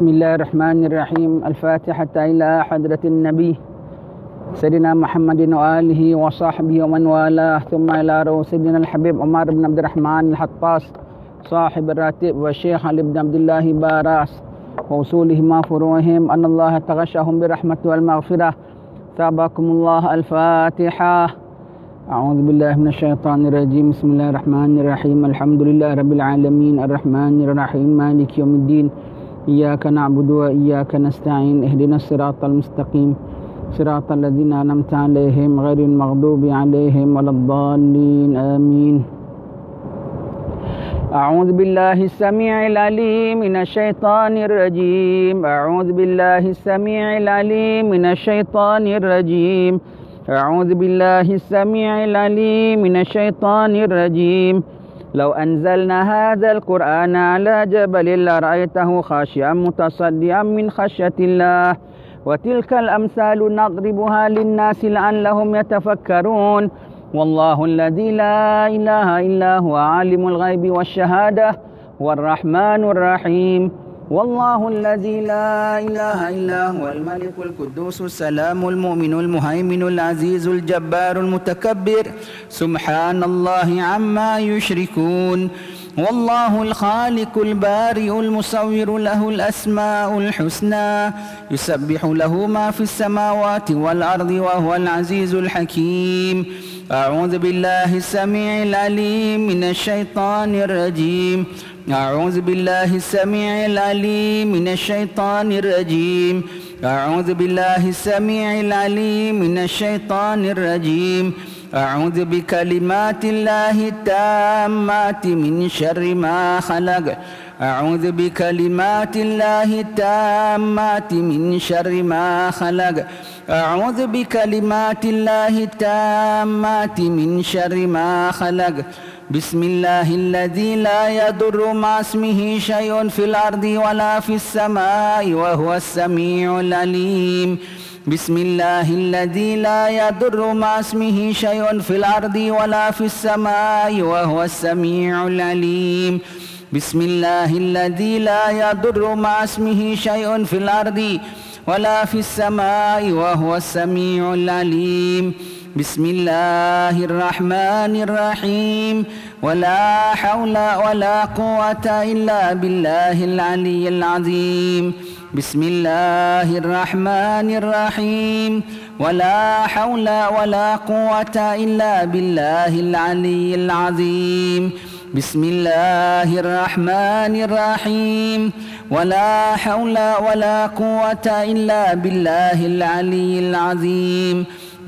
بسم الله الرحمن الرحيم. الفاتحة إلى حضرة النبي سيدنا محمد وآله وصحبه ومن والاه، ثم إلى روح سيدنا الحبيب عمر بن عبد الرحمن الحطاس صاحب الراتب والشيخ علي بن عبد الله باراس وأصولهم وفروعهم أن الله تغشاهم برحمته والمغفرة. ثابكم الله. الفاتحة. أعوذ بالله من الشيطان الرجيم. بسم الله الرحمن الرحيم. الحمد لله رب العالمين الرحمن الرحيم مالك يوم الدين. إياك نعبد وإياك نستعين. اهدنا الصراط المستقيم صراط الذين أنعمت عليهم غير المغضوب عليهم ولا الضالين. آمين. أعوذ بالله السميع العليم من الشيطان الرجيم. أعوذ بالله السميع العليم من الشيطان الرجيم. أعوذ بالله السميع العليم من الشيطان الرجيم. لو أنزلنا هذا القرآن على جبل لرأيته خاشعا متصدعا من خشية الله وتلك الأمثال نضربها للناس لعلهم يتفكرون. والله الذي لا إله إلا هو عالم الغيب والشهادة والرحمن الرحيم. والله الذي لا إله إلا هو الملك القدوس السلام المؤمن المهيمن العزيز الجبار المتكبر سبحان الله عما يشركون. والله الخالق البارئ المصور له الأسماء الحسنى يسبح له ما في السماوات والأرض وهو العزيز الحكيم. أعوذ بالله السميع العليم من الشيطان الرجيم. أعوذ بالله السميع العليم من الشيطان الرجيم. أعوذ بالله السميع العليم من الشيطان الرجيم. أعوذ بكلمات الله التامات من شر ما خلق. أعوذ بكلمات الله التامات من شر ما خلق. أعوذ بكلمات الله التامات من شر ما خلق. بسم الله الذي لا يضر مع اسمه شيء في الأرض ولا في السماء وهو السميع العليم. بسم الله الذي لا يضر مع اسمه شيء في الأرض ولا في السماء وهو السميع العليم. بسم الله الذي لا يضر مع اسمه شيء في الأرض ولا في السماء وهو السميع العليم. بسم الله الرحمن الرحيم. ولا حول ولا قوة إلا بالله العلي العظيم. بسم الله الرحمن الرحيم. ولا حول ولا قوة إلا بالله العلي العظيم. بسم الله الرحمن الرحيم. ولا حول ولا قوة إلا بالله العلي العظيم.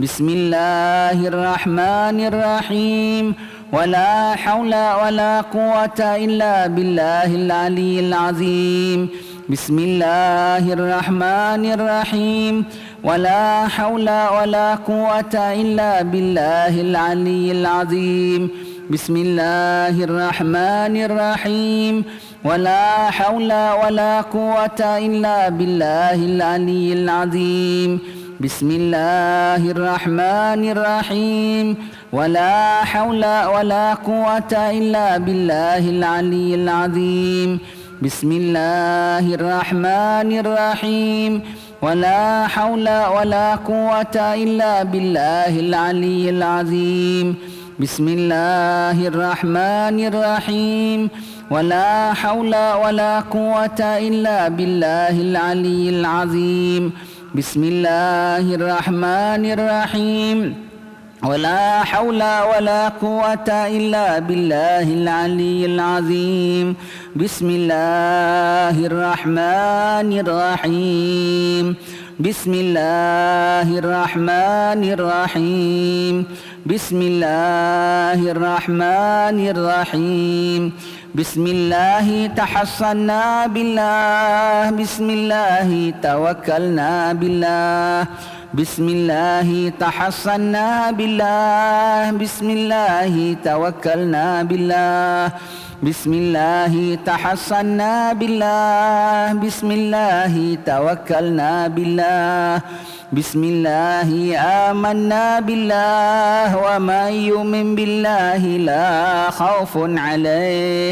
بسم الله الرحمن الرحيم. ولا حول ولا قوة إلا بالله العلي العظيم. بسم الله الرحمن الرحيم. ولا حول ولا قوة إلا بالله العلي العظيم. بسم الله الرحمن الرحيم. ولا حول ولا قوة إلا بالله العلي العظيم. بسم الله الرحمن الرحيم. ولا حول ولا قوة إلا بالله العلي العظيم. بسم الله الرحمن الرحيم. ولا حول ولا قوة إلا بالله العلي العظيم. بسم الله الرحمن الرحيم. ولا حول ولا قوة إلا بالله العلي العظيم. بسم الله الرحمن الرحيم. ولا حول ولا قوة إلا بالله العلي العظيم. بسم الله الرحمن الرحيم. بسم الله الرحمن الرحيم. بسم الله الرحمن الرحيم. بسم الله تحصنا بالله. بسم الله توكلنا بالله. بسم الله تحصنا بالله. بسم الله توكلنا بالله. بسم الله تحصنا بالله. بسم الله توكلنا بالله. بسم الله آمنا بالله. ومن يؤمن بالله لا خوف عليه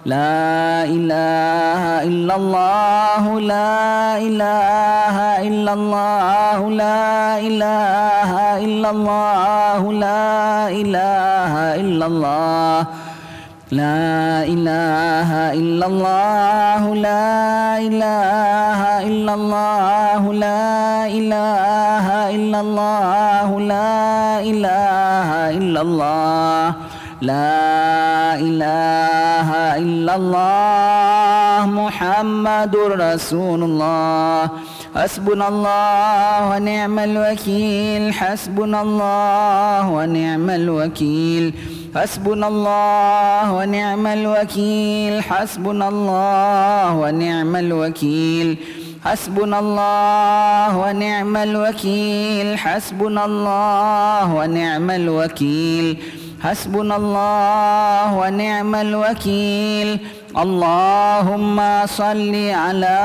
لا إله إلا الله لا إله إلا الله لا إله إلا الله لا إله إلا الله لا إله إلا الله لا إله إلا الله لا إله إلا الله لا إله إلا الله لا إله إلا الله محمد رسول الله حسبنا الله ونعم الوكيل حسبنا الله ونعم الوكيل حسبنا الله ونعم الوكيل حسبنا الله ونعم الوكيل حسبنا الله ونعم الوكيل حسبنا الله ونعم الوكيل حسبنا الله ونعم الوكيل اللهم صل على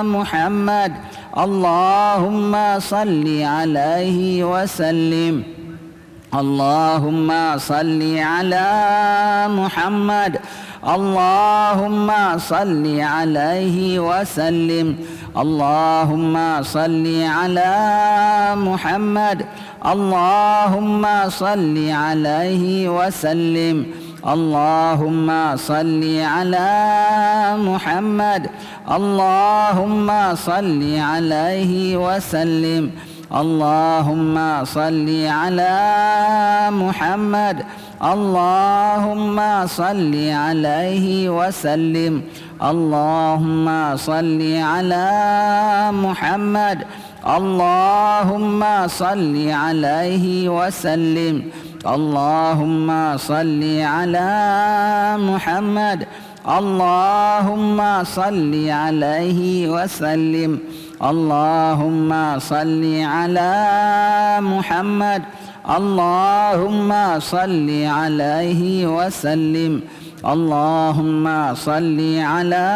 محمد اللهم صل عليه وسلم اللهم صل على محمد اللهم صل عليه وسلم اللهم صل على محمد اللهم صل عليه وسلم اللهم صل على محمد اللهم صل عليه وسلم اللهم صل على محمد اللهم صل عليه وسلم اللهم صل على محمد اللهم صل عليه وسلم اللهم صل على محمد اللهم صل عليه وسلم اللهم صل على محمد اللهم صل عليه وسلم اللهم صل على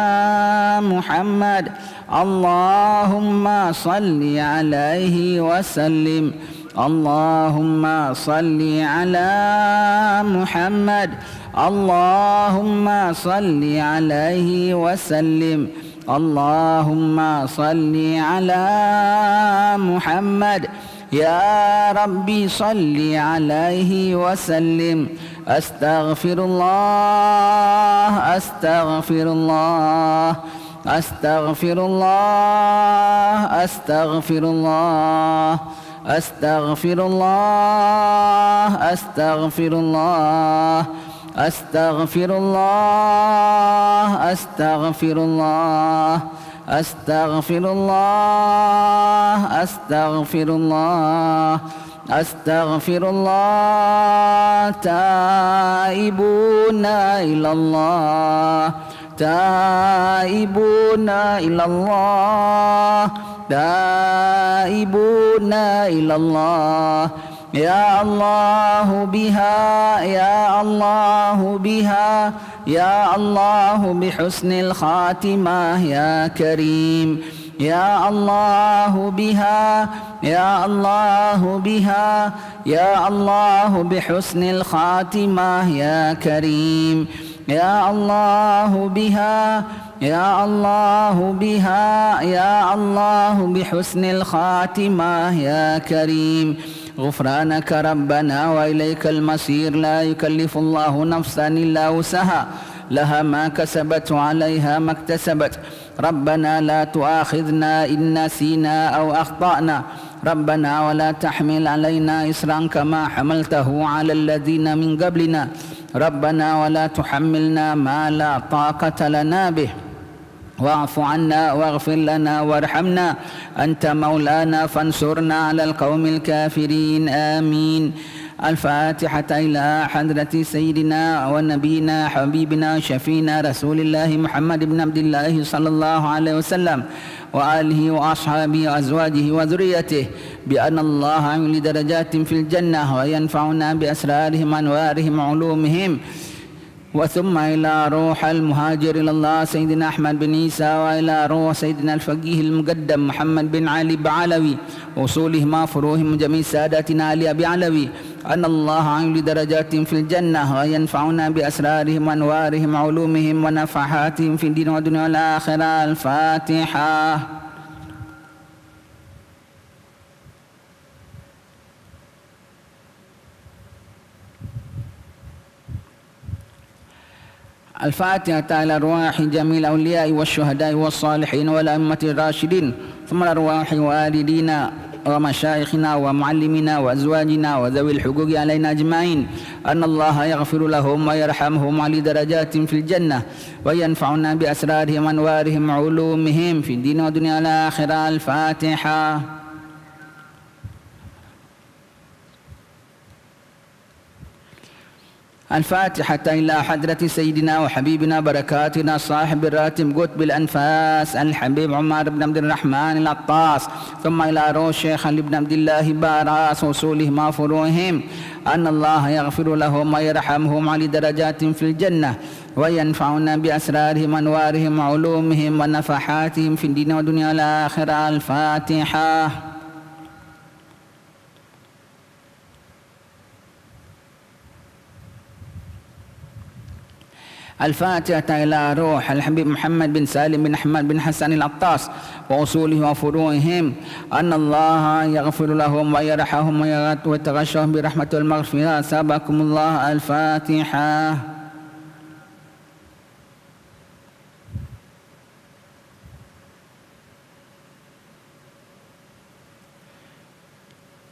محمد اللهم صل عليه وسلم اللهم صل على محمد اللهم صل عليه وسلم اللهم صل على محمد يا ربي صل عليه وسلم أستغفر الله أستغفر الله أستغفر الله أستغفر الله أستغفر الله أستغفر الله أستغفر الله أستغفر الله أستغفر الله أستغفر الله أستغفر الله تائبون إلى الله تائبون إلى الله تائبون إلى الله يا الله بها يا الله بها يا الله بحسن الخاتمة يا كريم يا الله بها يا الله بها يا الله بحسن الخاتمة يا كريم يا الله بها يا الله بها يا الله بحسن الخاتمة يا كريم غفرانك ربنا وإليك المصير لا يكلف الله نفسا إلا وسعها لها ما كسبت وعليها ما اكتسبت ربنا لا تؤاخذنا إن نسينا أو أخطأنا ربنا ولا تحمل علينا إصرا كما حملته على الذين من قبلنا ربنا ولا تحملنا ما لا طاقة لنا به واعف عنا واغفر لنا وارحمنا أنت مولانا فانصرنا على القوم الكافرين آمين. الفاتحة إلى حضرة سيدنا ونبينا حبيبنا شفينا رسول الله محمد بن عبد الله صلى الله عليه وسلم وآله وأصحابه وأزواجه وذريته بأن الله عمل درجات في الجنة وينفعنا بأسرارهم أنوارهم علومهم وثم إلى روح المهاجر إلى الله سيدنا أحمد بن عيسى وإلى روح سيدنا الفقيه المقدم محمد بن علي بعلوي وصولهم وفروهم جميع ساداتنا علي أبي علوي أن الله يعلي درجاتهم في الجنة وينفعنا بأسرارهم وأنوارهم وعلومهم ونفحاتهم في الدين والدنيا والآخرة. الفاتحة. الفاتحة على أرواح جميع الأولياء والشهداء والصالحين والأئمة الراشدين، ثم الأرواح والدينا ومشايخنا ومعلمنا وأزواجنا وذوي الحقوق علينا أجمعين، أن الله يغفر لهم ويرحمهم وعلي درجات في الجنة وينفعنا بأسرارهم وأنوارهم وعلومهم في الدين والدنيا والآخرة. الفاتحة. الفاتحة إلى حضرة سيدنا وحبيبنا بركاتنا صاحب الراتب قطب الأنفاس الحبيب عمر بن عبد الرحمن العطاس، ثم إلى روح الشيخ علي بن عبد الله باراس وصولهم وفروعهم، أن الله يغفر لهم ويرحمهم على درجات في الجنة وينفعنا بأسرارهم وأنوارهم وعلومهم ونفحاتهم في الدين والدنيا والآخرة. الفاتحة. الفاتحة إلى روح الحبيب محمد بن سالم بن أحمد بن حسن العطاس وأصوله وفروعهم، أن الله يغفر لهم ويرحمهم ويتغشهم برحمة المغفرة. سبحكم الله. الفاتحة.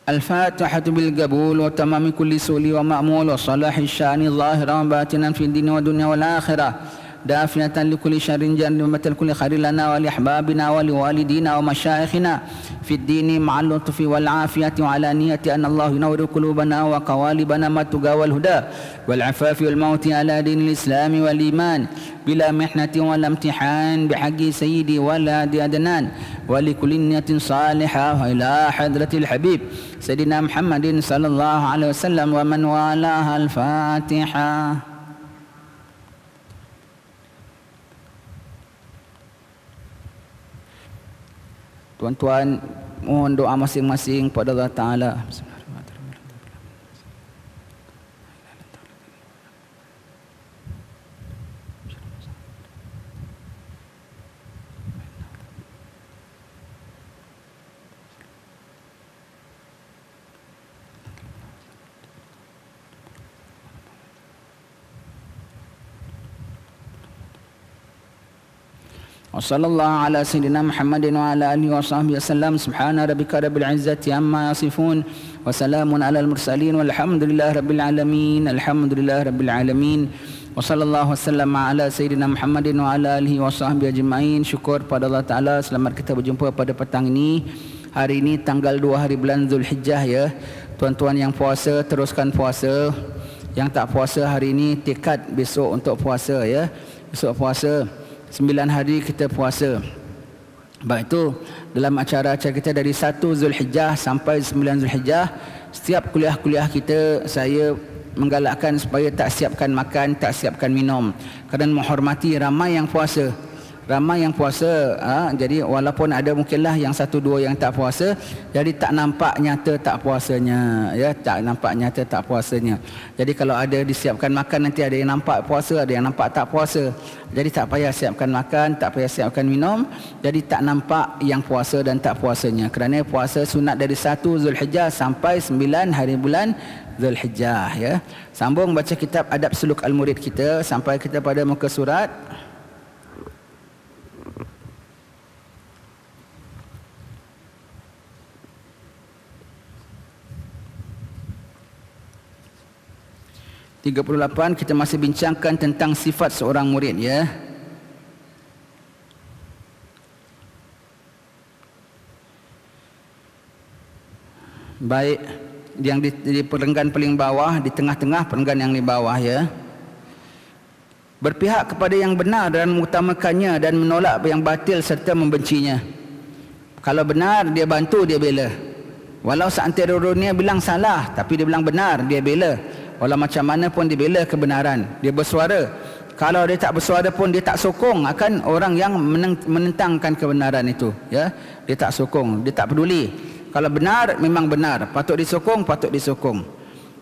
الفاتحة بالقبول وتمام كل سؤل ومأمول وصلاح الشأن ظاهرا وباطنا في الدين والدنيا والآخرة، دافنة لكل شر جنة لكل خير لنا ولأحبابنا ولوالدينا ومشايخنا في الدين مع اللطف والعافية وعلى نية أن الله ينور قلوبنا وقوالبنا ما التقى والهدى والعفاف والموت على دين الإسلام والإيمان بلا محنة ولا امتحان بحق سيدي والهادي أدنان ولكل نية صالحة وإلى حضرة الحبيب سيدنا محمد صلى الله عليه وسلم ومن والاه. الفاتحة. Tuan-tuan, mohon doa masing-masing kepada Allah Ta'ala. وصلى الله على سيدنا محمد وعلى آله وصحبه وسلم. سبحان ربك رب العزة عما يصفون وسلام على المرسلين والحمد لله رب العالمين. الحمد لله رب العالمين. وصلى الله وسلم على سيدنا محمد وعلى آله وصحبه أجمعين. Syukur pada Allah Ta'ala, selamat kita berjumpa pada petang ini. Hari ini tanggal 2 hari bulan Zulhijjah ya. Tuan-tuan yang puasa teruskan puasa. Yang tak puasa hari ini tekad besok untuk puasa ya. Besok puasa 9 hari kita puasa. Baik itu dalam acara-acara kita dari 1 Zulhijjah sampai 9 Zulhijjah, setiap kuliah-kuliah kita saya menggalakkan supaya tak siapkan makan, tak siapkan minum, kerana menghormati ramai yang puasa. Ramai yang puasa, jadi walaupun ada mungkinlah yang 1-2 yang tak puasa, jadi tak nampak nyata tak puasanya ya, tak nampak nyata tak puasanya. Jadi kalau ada disiapkan makan, nanti ada yang nampak puasa, ada yang nampak tak puasa. Jadi tak payah siapkan makan, tak payah siapkan minum, jadi tak nampak yang puasa dan tak puasanya. Kerana puasa sunat dari 1 Zulhijjah sampai 9 hari bulan Zulhijjah ya. Sambung baca kitab Adab Suluk Al-Murid kita sampai kita pada muka surat 38. Kita masih bincangkan tentang sifat seorang murid ya. Baik, yang di perenggan paling bawah, di tengah-tengah perenggan yang di bawah ya. Berpihak kepada yang benar dan mengutamakannya dan menolak yang batil serta membencinya. Kalau benar dia bantu, dia bela. Walau seantero dunia bilang salah, tapi dia bilang benar, dia bela. Walau macam mana pun dia bela kebenaran, dia bersuara. Kalau dia tak bersuara pun dia tak sokong akan orang yang menentangkan kebenaran itu ya. Dia tak sokong, dia tak peduli. Kalau benar memang benar, patut disokong, patut disokong.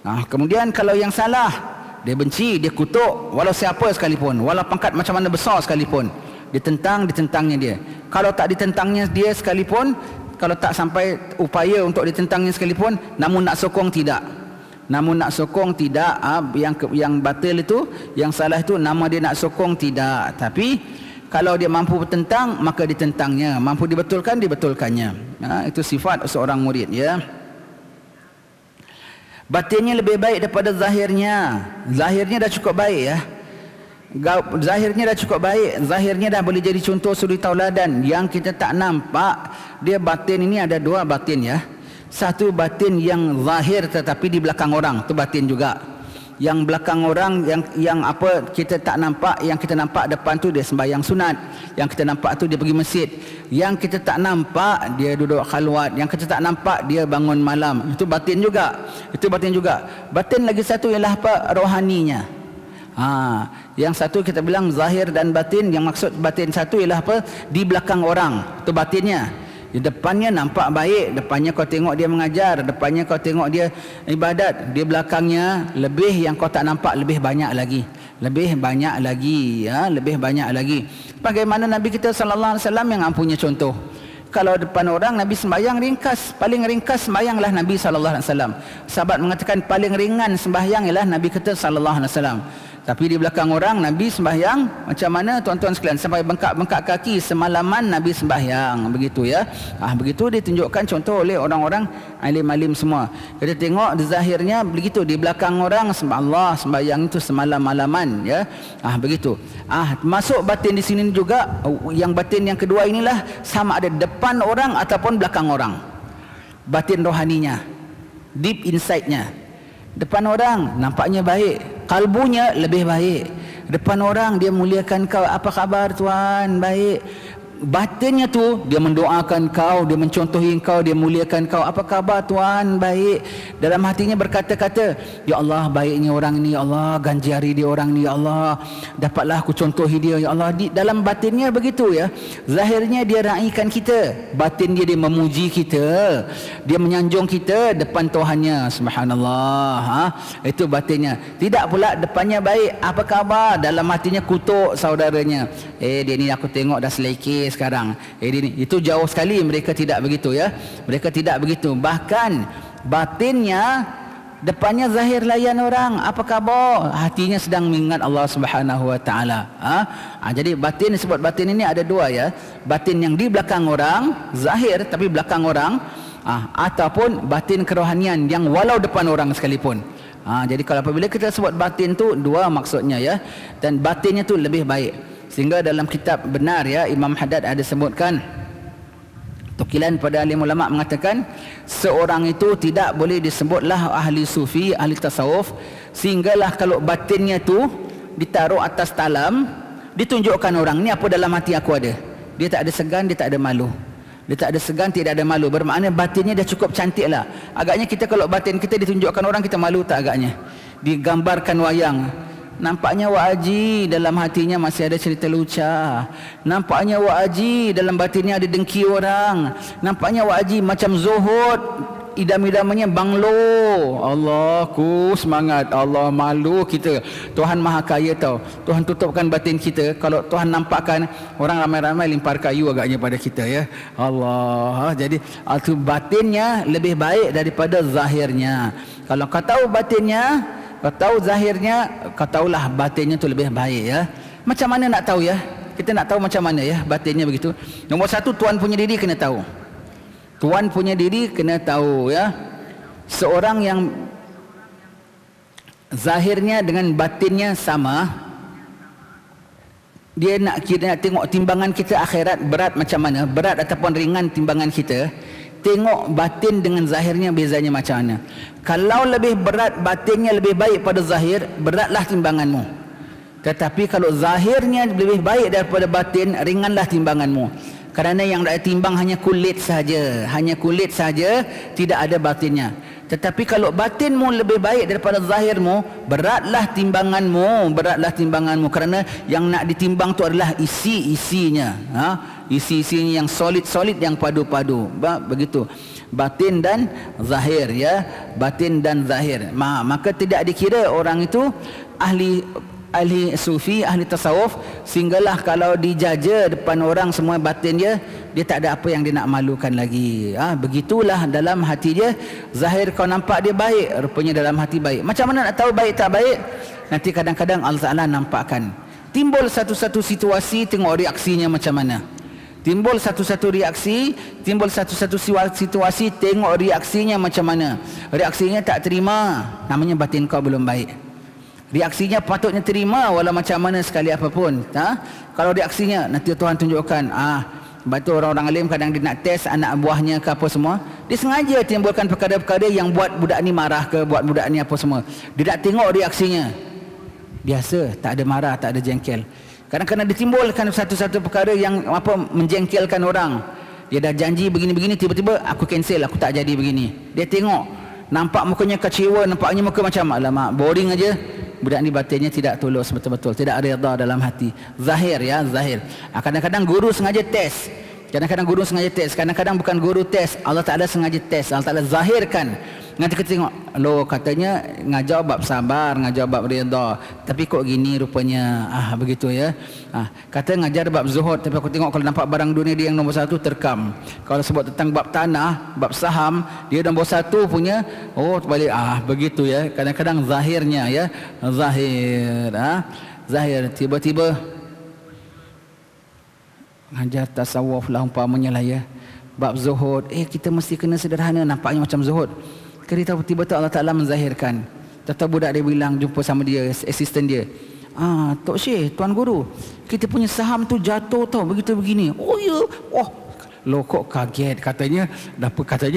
Kemudian kalau yang salah, dia benci, dia kutuk, walau siapa sekalipun, walau pangkat macam mana besar sekalipun, ditentangnya dia. Kalau tak ditentangnya dia sekalipun, kalau tak sampai upaya untuk ditentangnya sekalipun, namun nak sokong tidak. Yang batil itu, yang salah itu, nama dia nak sokong tidak. Tapi kalau dia mampu bertentang, maka ditentangnya. Mampu dibetulkannya. Itu sifat seorang murid, ya. Batinnya lebih baik daripada zahirnya. Zahirnya dah cukup baik, ya. Zahirnya dah cukup baik. Zahirnya dah boleh jadi contoh suri tauladan. Yang kita tak nampak, dia batin ini ada dua batin, ya. Satu batin yang zahir tetapi di belakang orang, itu batin juga. Yang belakang orang, yang apa kita tak nampak, yang kita nampak depan tu dia sembahyang sunat, yang kita nampak tu dia pergi masjid, yang kita tak nampak dia duduk khalwat, yang kita tak nampak dia bangun malam, itu batin juga. Batin lagi satu ialah apa? Rohaninya. Yang satu kita bilang zahir dan batin, yang maksud batin satu ialah apa? Di belakang orang, itu batinnya. Di depannya nampak baik, depannya kau tengok dia mengajar, depannya kau tengok dia ibadat, di belakangnya lebih yang kau tak nampak lebih banyak lagi. Lebih banyak lagi. Bagaimana Nabi kita sallallahu alaihi wasallam yang ampunya contoh. Kalau depan orang Nabi sembahyang ringkas, paling ringkas sembahyanglah Nabi sallallahu alaihi wasallam. Sahabat mengatakan paling ringan sembahyang ialah Nabi kita sallallahu alaihi wasallam. Tapi di belakang orang Nabi sembahyang macam mana tuan-tuan sekalian, sampai bengkak-bengkak kaki semalaman Nabi sembahyang, begitu, ya. Begitu ditunjukkan contoh oleh orang-orang alim-alim semua. Kita tengok di zahirnya begitu, di belakang orang Allah sembahyang itu semalam-malaman, ya. Begitu. Masuk batin di sini juga, yang batin yang kedua inilah sama ada depan orang ataupun belakang orang. Batin rohaninya, deep inside-nya. Depan orang nampaknya baik, kalbunya lebih baik. Depan orang dia muliakan kau, apa khabar tuan, baik. Batinnya tu dia mendoakan kau, dia mencontohi kau, dia muliakan kau, apa khabar tuan, baik. Dalam hatinya berkata-kata, ya Allah baiknya orang ni, ya Allah ganjari dia orang ni, ya Allah dapatlah aku contohi dia, ya Allah. Dalam batinnya begitu, ya. Zahirnya dia raikan kita, batin dia memuji kita, dia menyanjung kita depan Tuhannya, subhanallah. Itu batinnya. Tidak pula depannya baik, apa khabar, dalam hatinya kutuk saudaranya, dia ni aku tengok dah selekeh sekarang, itu jauh sekali. Mereka tidak begitu, ya. Mereka tidak begitu. Bahkan batinnya, depannya zahir layan orang, apa khabar, hatinya sedang mengingat Allah Subhanahu wa taala. Jadi batin, disebut batin ini ada dua, ya. Batin yang di belakang orang, zahir tapi belakang orang, ataupun batin kerohanian yang walau depan orang sekalipun. Jadi kalau apabila kita sebut batin tu dua maksudnya, ya. Dan batinnya tu lebih baik. Sehingga dalam kitab benar, ya, Imam Haddad ada sebutkan, tukilan pada alim ulama mengatakan seorang itu tidak boleh disebutlah ahli sufi, ahli tasawuf, sehinggalah kalau batinnya tu ditaruh atas talam, ditunjukkan orang ni apa dalam hati aku ada. Dia tak ada segan, dia tak ada malu. Dia tak ada segan, tidak ada malu. Bermakna batinnya dah cukup cantik lah. Agaknya kita kalau batin kita ditunjukkan orang, kita malu tak agaknya? Digambarkan wayang, nampaknya Wak Haji dalam hatinya masih ada cerita luca. Nampaknya Wak Haji dalam batinnya ada dengki orang. Nampaknya Wak Haji macam zuhud, idam-idamannya banglo. Allah ku semangat, Allah malu kita. Tuhan Maha Kaya tau. Tuhan tutupkan batin kita. Kalau Tuhan nampakkan, orang ramai-ramai limpar kayu agaknya pada kita, ya. Allah. Jadi itu batinnya lebih baik daripada zahirnya. Kalau kau tahu batinnya, kau tahu zahirnya, kau tahulah batinnya tu lebih baik, ya. Macam mana nak tahu, ya? Kita nak tahu macam mana, ya, batinnya begitu. Nombor satu, tuan punya diri kena tahu. Tuan punya diri kena tahu, ya. Seorang yang zahirnya dengan batinnya sama, dia nak tengok timbangan kita akhirat berat macam mana, berat ataupun ringan timbangan kita. Tengok batin dengan zahirnya bezanya macam mana. Kalau lebih berat batinnya lebih baik pada zahir, beratlah timbanganmu. Tetapi kalau zahirnya lebih baik daripada batin, ringanlah timbanganmu. Kerana yang nak timbang hanya kulit saja, tidak ada batinnya. Tetapi kalau batinmu lebih baik daripada zahirmu, beratlah timbanganmu, kerana yang nak ditimbang tu adalah isi-isinya, isi-isinya yang solid-solid, yang padu-padu. Begitu. batin dan zahir, ya, batin dan zahir. Maka tidak dikira orang itu ahli sufi, ahli tasawuf, sehinggalah kalau dijaja depan orang semua batin dia tak ada apa yang dia nak malukan lagi. Begitulah dalam hati dia. Zahir kau nampak dia baik, rupanya dalam hati baik. Macam mana nak tahu baik tak baik? Nanti kadang-kadang Allah Ta'ala nampakkan. Timbul satu-satu situasi, tengok reaksinya macam mana. Timbul satu-satu reaksi, timbul satu-satu situasi, tengok reaksinya macam mana. Reaksinya tak terima, namanya batin kau belum baik. Reaksinya patutnya terima walau macam mana sekali apapun. Kalau reaksinya, nanti Tuhan tunjukkan. Sebab tu orang-orang alim kadang dia nak test anak buahnya ke apa semua, dia sengaja timbulkan perkara-perkara yang buat budak ni marah ke, buat budak ni apa semua. Dia nak tengok reaksinya. Biasa, tak ada marah, tak ada jengkel. Kadang-kadang ditimbulkan satu-satu perkara yang menjengkelkan orang. Dia dah janji begini-begini, tiba-tiba aku cancel, aku tak jadi begini. Dia tengok, nampak mukanya kecewa, nampaknya muka macam alamak, boring aja. Budak ni batinnya tidak tulus betul-betul, tidak redha dalam hati. Zahir, ya, zahir. Kadang-kadang guru sengaja test. Kadang-kadang guru sengaja test, kadang-kadang bukan guru test, Allah Ta'ala sengaja test, Allah Ta'ala zahirkan. Nanti kita tengok, loh katanya ngajar bab sabar, ngajar bab redha, tapi kok gini rupanya. Begitu, ya. Kata ngajar bab zuhud, tapi aku tengok kalau nampak barang dunia dia yang nombor satu, terkam. Kalau sebut tentang bab tanah, bab saham, dia nombor satu punya, terbalik. Begitu, ya. Kadang-kadang zahirnya, ya, zahir. Zahir, tiba-tiba ngajar tasawuf lah umpamanya lah, ya, bab zuhud, kita mesti kena sederhana, nampaknya macam zuhud. Tiba-tiba Allah Ta'ala menzahirkan. Tahu budak dia bilang, jumpa sama dia, asisten dia, Tok Syekh, Tuan Guru, kita punya saham tu jatuh tau, begitu begini. Oh ya, loh kok kaget, katanya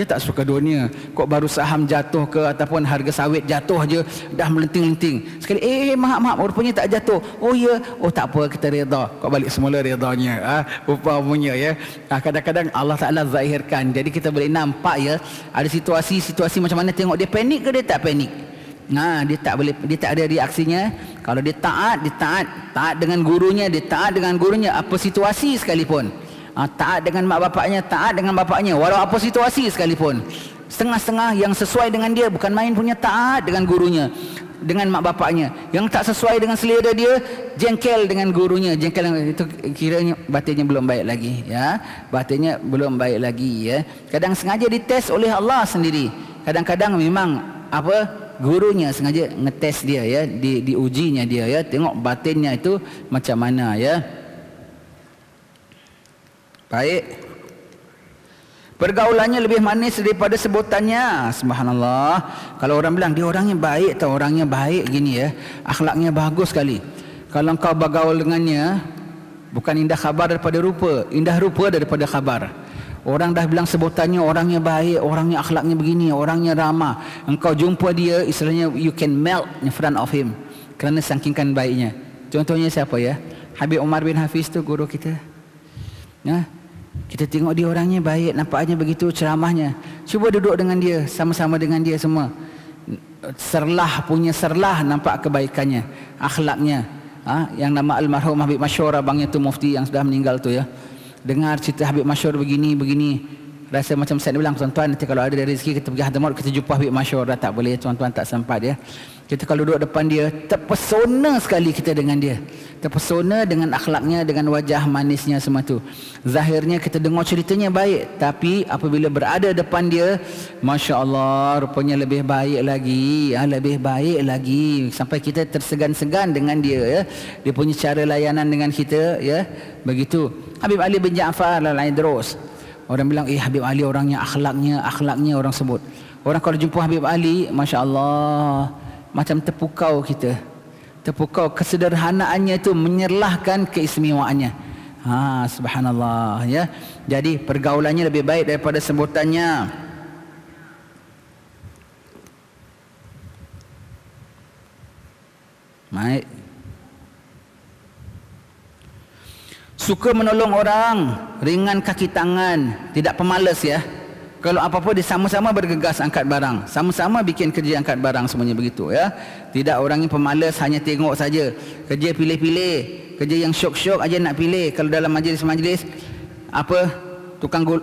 tak suka dunia, kok baru saham jatuh ke ataupun harga sawit jatuh je dah melenting-lenting sekali, maaf rupanya tak jatuh. Oh ya, tak apa, kita redha, kok balik semula redanya. Umpamanya, ya. Kadang-kadang Allah Ta'ala zahirkan, jadi kita boleh nampak, ya, ada situasi macam mana. Tengok dia panik ke dia tak panik. Dia tak ada reaksinya. Kalau dia taat dengan gurunya, dia taat dengan gurunya apa situasi sekalipun. Taat dengan mak bapaknya, walau apa situasi sekalipun. Setengah-setengah yang sesuai dengan dia, bukan main punya taat dengan gurunya, dengan mak bapaknya. Yang tak sesuai dengan selera dia, jengkel dengan gurunya, jengkel, itu kiranya batinnya belum baik lagi, ya. Batinnya belum baik lagi, ya. Kadang sengaja dites oleh Allah sendiri. Kadang-kadang memang gurunya sengaja ngetes dia, ya, diujinya dia, ya. Tengok batinnya itu macam mana, ya. Baik. Pergaulannya lebih manis daripada sebutannya. Subhanallah. Kalau orang bilang dia orangnya baik, orangnya baik gini, ya, akhlaknya bagus sekali. Kalau kau bergaul dengannya, bukan indah khabar daripada rupa, indah rupa daripada khabar. Orang dah bilang sebutannya orangnya baik, orangnya akhlaknya begini, orangnya ramah. Engkau jumpa dia, istilahnya you can melt in front of him, kerana saking baiknya. Contohnya siapa, ya? Habib Umar bin Hafiz tu guru kita. Kita tengok dia orangnya baik, nampaknya begitu ceramahnya. Cuba duduk dengan dia, sama-sama dengan dia semua. Serlah nampak kebaikannya, akhlaknya. Yang nama almarhum Habib Masyur, abangnya tu mufti yang sudah meninggal tu, ya. Dengar cerita Habib Masyur begini, rasa macam saya bilang, tuan-tuan, nanti kalau ada rezeki kita pergi Hadramaut, kita jumpa Habib Masyur. Tak boleh, tuan-tuan, tak sempat, ya. Kita kalau duduk depan dia, terpesona sekali kita dengan dia, terpesona dengan akhlaknya, dengan wajah manisnya semua tu. Zahirnya kita dengar ceritanya baik, tapi apabila berada depan dia, Masya Allah, rupanya lebih baik lagi, sampai kita tersegan-segan dengan dia, ya. Dia punya cara layanan dengan kita, ya, begitu. Habib Ali bin Ja'far Al-Aidrus, orang bilang, Habib Ali orangnya akhlaknya orang sebut. Orang kalau jumpa Habib Ali, Masya Allah, macam terpukau kita. Terpukau, kesederhanaannya itu menyerlahkan keistimewaannya. Subhanallah, ya. Jadi pergaulannya lebih baik daripada sebutannya. Baik. Suka menolong orang, ringan kaki tangan, tidak pemalas, ya. Kalau apa-apa dia sama-sama bergegas angkat barang, sama-sama bikin kerja angkat barang, semuanya begitu, ya. Tidak orang yang pemalas, hanya tengok saja, kerja pilih-pilih, kerja yang syok-syok aja nak pilih. Kalau dalam majlis-majlis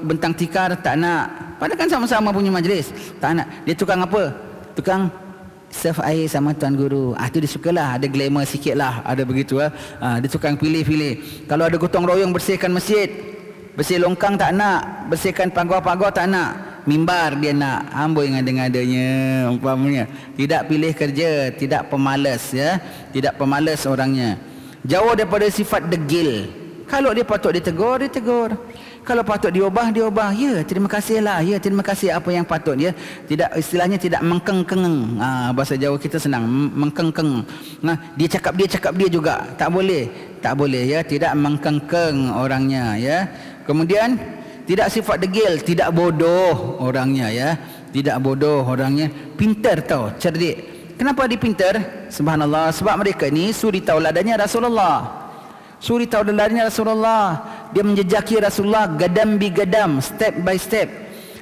bentang tikar tak nak. Padahal kan sama-sama punya majlis. Tak nak. Dia tukang apa? Tukang serve air sama tuan guru. Tu dia sukalah, ada glamour sikit lah, ada begitu dia tukang pilih-pilih. Kalau ada gotong royong bersihkan masjid, bersih longkang tak nak, bersihkan pagar-pagar tak nak, mimbar dia nak, amboi ngada-ngadanya umpamanya. Tidak pilih kerja, tidak pemalas tidak pemalas orangnya. Jauh daripada sifat degil. Kalau dia patut ditegur, ditegur. Kalau patut diubah, diubah. Ya, terima kasihlah. Ya, terima kasih apa yang patut. Ya, tidak, istilahnya tidak mengkeng-keng. Bahasa Jawa kita senang, mengkeng-keng. Dia cakap dia juga. Tak boleh. Tak boleh ya, tidak mengkeng-keng orangnya ya. Kemudian tidak sifat degil, tidak bodoh orangnya ya. Tidak bodoh orangnya, pintar tau, cerdik. Kenapa dia pintar? Subhanallah, sebab mereka ni suri tauladannya Rasulullah. Suri tauladannya Rasulullah. Dia menjejaki Rasulullah gadam bi gadam, step by step.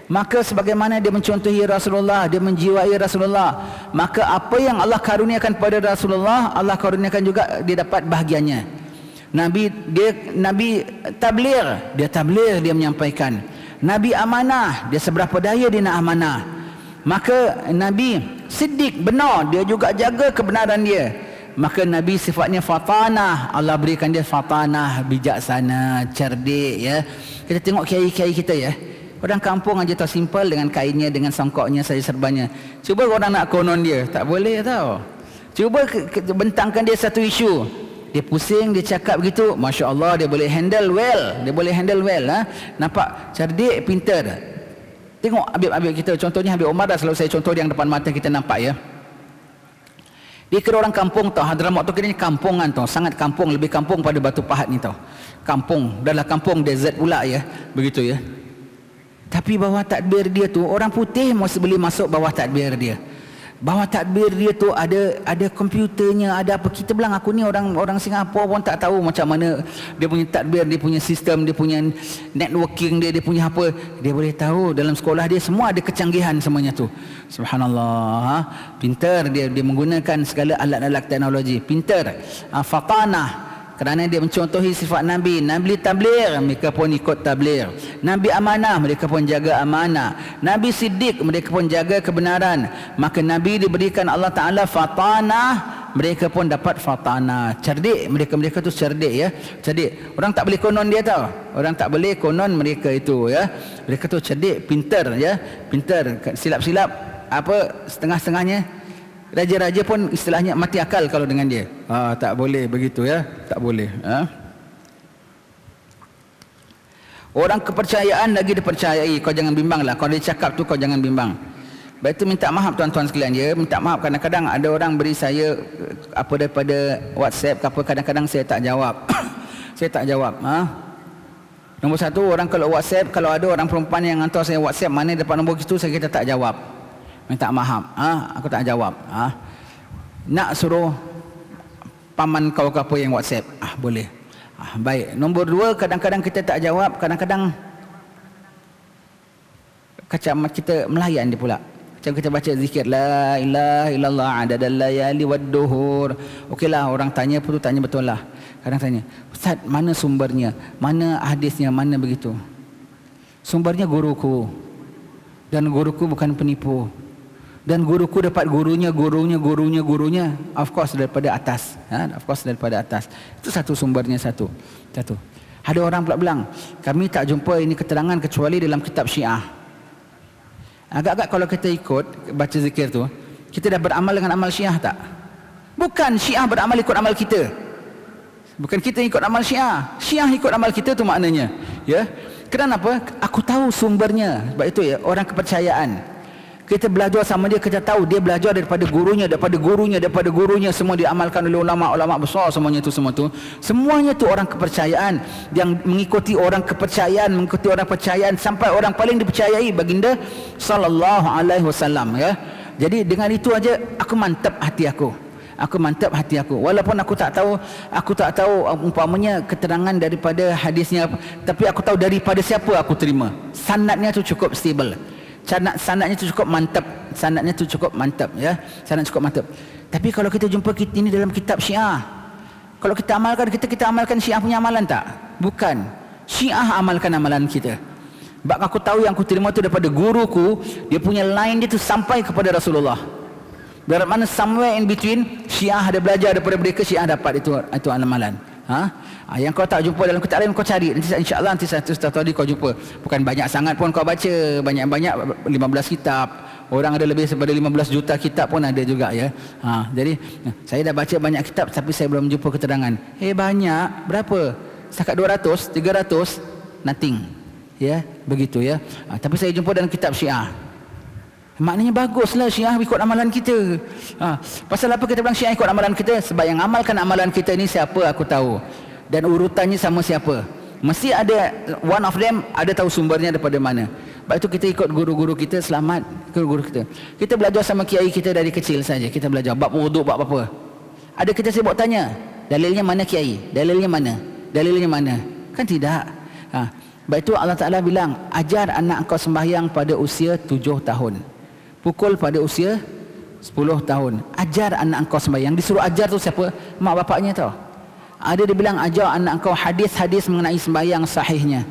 Maka sebagaimana dia mencontohi Rasulullah, dia menjiwai Rasulullah, maka apa yang Allah karuniakan pada Rasulullah, Allah karuniakan juga dia dapat bahagiannya. Nabi tabligh, dia menyampaikan. Nabi amanah, dia seberapa daya dia nak amanah. Maka Nabi siddiq, benar, dia juga jaga kebenaran dia. Maka Nabi sifatnya fatanah, Allah berikan dia fatanah, bijaksana, cerdik ya. Kita tengok kiai-kiai kita ya, orang kampung aja tau, simple dengan kainnya, dengan songkoknya saja, serbanya. Cuba orang nak konon dia, tak boleh tau. Cuba bentangkan dia satu isu, dia pusing, dia cakap begitu, Masya Allah, dia boleh handle well, nampak cerdik, pintar. Tengok Habib-Habib kita, contohnya Habib Umar dah selalu saya contoh yang depan mata kita nampak ya. Dia kira orang kampung tau, Hadramaut tu kiranya kampungan tau, sangat kampung, lebih kampung pada Batu Pahat ni tau. Kampung, dah lah kampung desert pula ya, begitu ya. Tapi bawah takbir dia tu, orang putih mesti boleh masuk bawah takbir dia. Bawah takbir dia tu ada komputernya, ada apa. Kita bilang aku ni orang Singapura pun tak tahu macam mana dia punya takbir, dia punya sistem, dia punya networking dia punya apa. Dia boleh tahu dalam sekolah dia semua ada kecanggihan semuanya tu. Subhanallah, pintar dia menggunakan segala alat-alat teknologi, pintar. Fatanah, kerana dia mencontohi sifat Nabi. Nabi tabligh, mereka pun ikut tabligh. Nabi amanah, mereka pun jaga amanah. Nabi siddiq, mereka pun jaga kebenaran. Maka Nabi diberikan Allah Ta'ala fatanah, mereka pun dapat fatanah. Cerdik, mereka tu cerdik ya. Cerdik. Orang tak boleh konon dia tau. Orang tak boleh konon mereka itu ya. Mereka tu cerdik, pintar ya. Pintar, silap-silap apa setengah-setengahnya. Raja-raja pun istilahnya mati akal kalau dengan dia. Tak boleh begitu ya, tak boleh. Orang kepercayaan lagi dipercayai, kau jangan bimbang lah. Kalau dia cakap tu kau jangan bimbang. Baik tu minta maaf tuan-tuan sekalian ya, minta maaf kadang-kadang ada orang beri saya apa daripada WhatsApp, apa kadang-kadang saya tak jawab. Saya tak jawab. Nombor satu, orang kalau WhatsApp, kalau ada orang perempuan yang hantar saya WhatsApp mana dapat nombor itu, saya kata tak jawab. Minta maaf, aku tak jawab. Nak suruh paman kau ke apa yang WhatsApp, boleh. Baik. Nombor dua, kadang-kadang kita tak jawab, kadang-kadang macam kita melayan dia pula. Macam kita baca zikir la ilaha illallah adadal layali wad duhur. Okeylah, orang tanya pun tanya betul lah. Kadang tanya, Ustaz, mana sumbernya? Mana hadisnya? Mana begitu? Sumbernya guruku. Dan guruku bukan penipu. Dan guruku dapat gurunya, of course daripada atas. Of course daripada atas. Itu satu sumbernya, satu. Ada orang pula bilang, kami tak jumpa ini keterangan kecuali dalam kitab Syiah. Agak-agak kalau kita ikut baca zikir tu, kita dah beramal dengan amal Syiah tak? Bukan Syiah beramal ikut amal kita. Bukan kita ikut amal Syiah. Syiah ikut amal kita tu maknanya. Ya. Kenapa? Aku tahu sumbernya. Sebab itu ya, orang kepercayaan. Kita belajar sama dia, kita tahu dia belajar daripada gurunya, semua diamalkan oleh ulama-ulama besar, semuanya tu. Semuanya tu orang kepercayaan, yang mengikuti orang kepercayaan, sampai orang paling dipercayai baginda sallallahu alaihi wasallam ya. Jadi dengan itu aja aku mantap hati aku. Walaupun aku tak tahu umpamanya keterangan daripada hadisnya, tapi aku tahu daripada siapa aku terima. Sanadnya tu cukup stable. Sanadnya tu cukup mantap ya. Sanad cukup mantap. Tapi kalau kita jumpa ini dalam kitab Syiah, kalau kita amalkan, kita amalkan Syiah punya amalan tak? Bukan. Syiah amalkan amalan kita. Sebab aku tahu yang aku terima tu daripada guruku, dia punya line dia tu sampai kepada Rasulullah. Dari mana somewhere in between, Syiah ada belajar daripada mereka, Syiah dapat itu amalan. Yang kau tak jumpa dalam kitab lain kau cari, nanti insya-Allah nanti satu tadi kau jumpa. Bukan banyak sangat pun kau baca, banyak-banyak 15 kitab. Orang ada lebih daripada 15 juta kitab pun ada juga ya. Jadi saya dah baca banyak kitab tapi saya belum jumpa keterangan. Banyak, berapa? Setakat 200, 300, nothing. Ya, begitu ya. Tapi saya jumpa dalam kitab Syiah. Maknanya baguslah Syiah ikut amalan kita. Pasal apa kita bilang Syiah ikut amalan kita? Sebab yang amalkan amalan kita ni siapa aku tahu. Dan urutannya sama siapa. Mesti ada one of them ada tahu sumbernya daripada mana. Sebab itu kita ikut guru-guru kita, selamat ikut guru kita. Kita belajar sama kiai kita dari kecil saja. Kita belajar bab wuduk, bab apa. Ada kita sibuk tanya, dalilnya mana kiai? Dalilnya mana? Dalilnya mana? Kan tidak. Sebab itu Allah Ta'ala bilang, ajar anak engkau sembahyang pada usia 7 tahun. Pukul pada usia 10 tahun. Ajar anak engkau sembahyang. Disuruh ajar tu siapa? Mak bapaknya tau. Ada dia bilang ajar anak engkau hadis-hadis mengenai sembahyang sahihnya.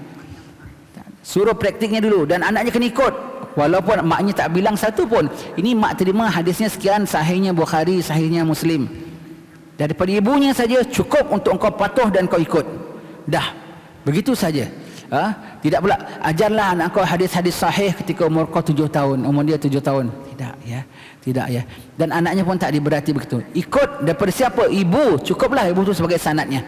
Suruh praktiknya dulu. Dan anaknya kena ikut. Walaupun maknya tak bilang satu pun. Ini mak terima hadisnya sekian, sahihnya Bukhari, sahihnya Muslim. Daripada ibunya saja cukup untuk engkau patuh dan kau ikut. Dah. Begitu saja. Tidak pula ajarlah anak kau hadis-hadis sahih ketika umur kau 7 tahun, umur dia 7 tahun. Tidak ya. Tidak ya. Dan anaknya pun tak diberati begitu. Ikut daripada siapa? Ibu. Cukuplah ibu tu sebagai sanadnya.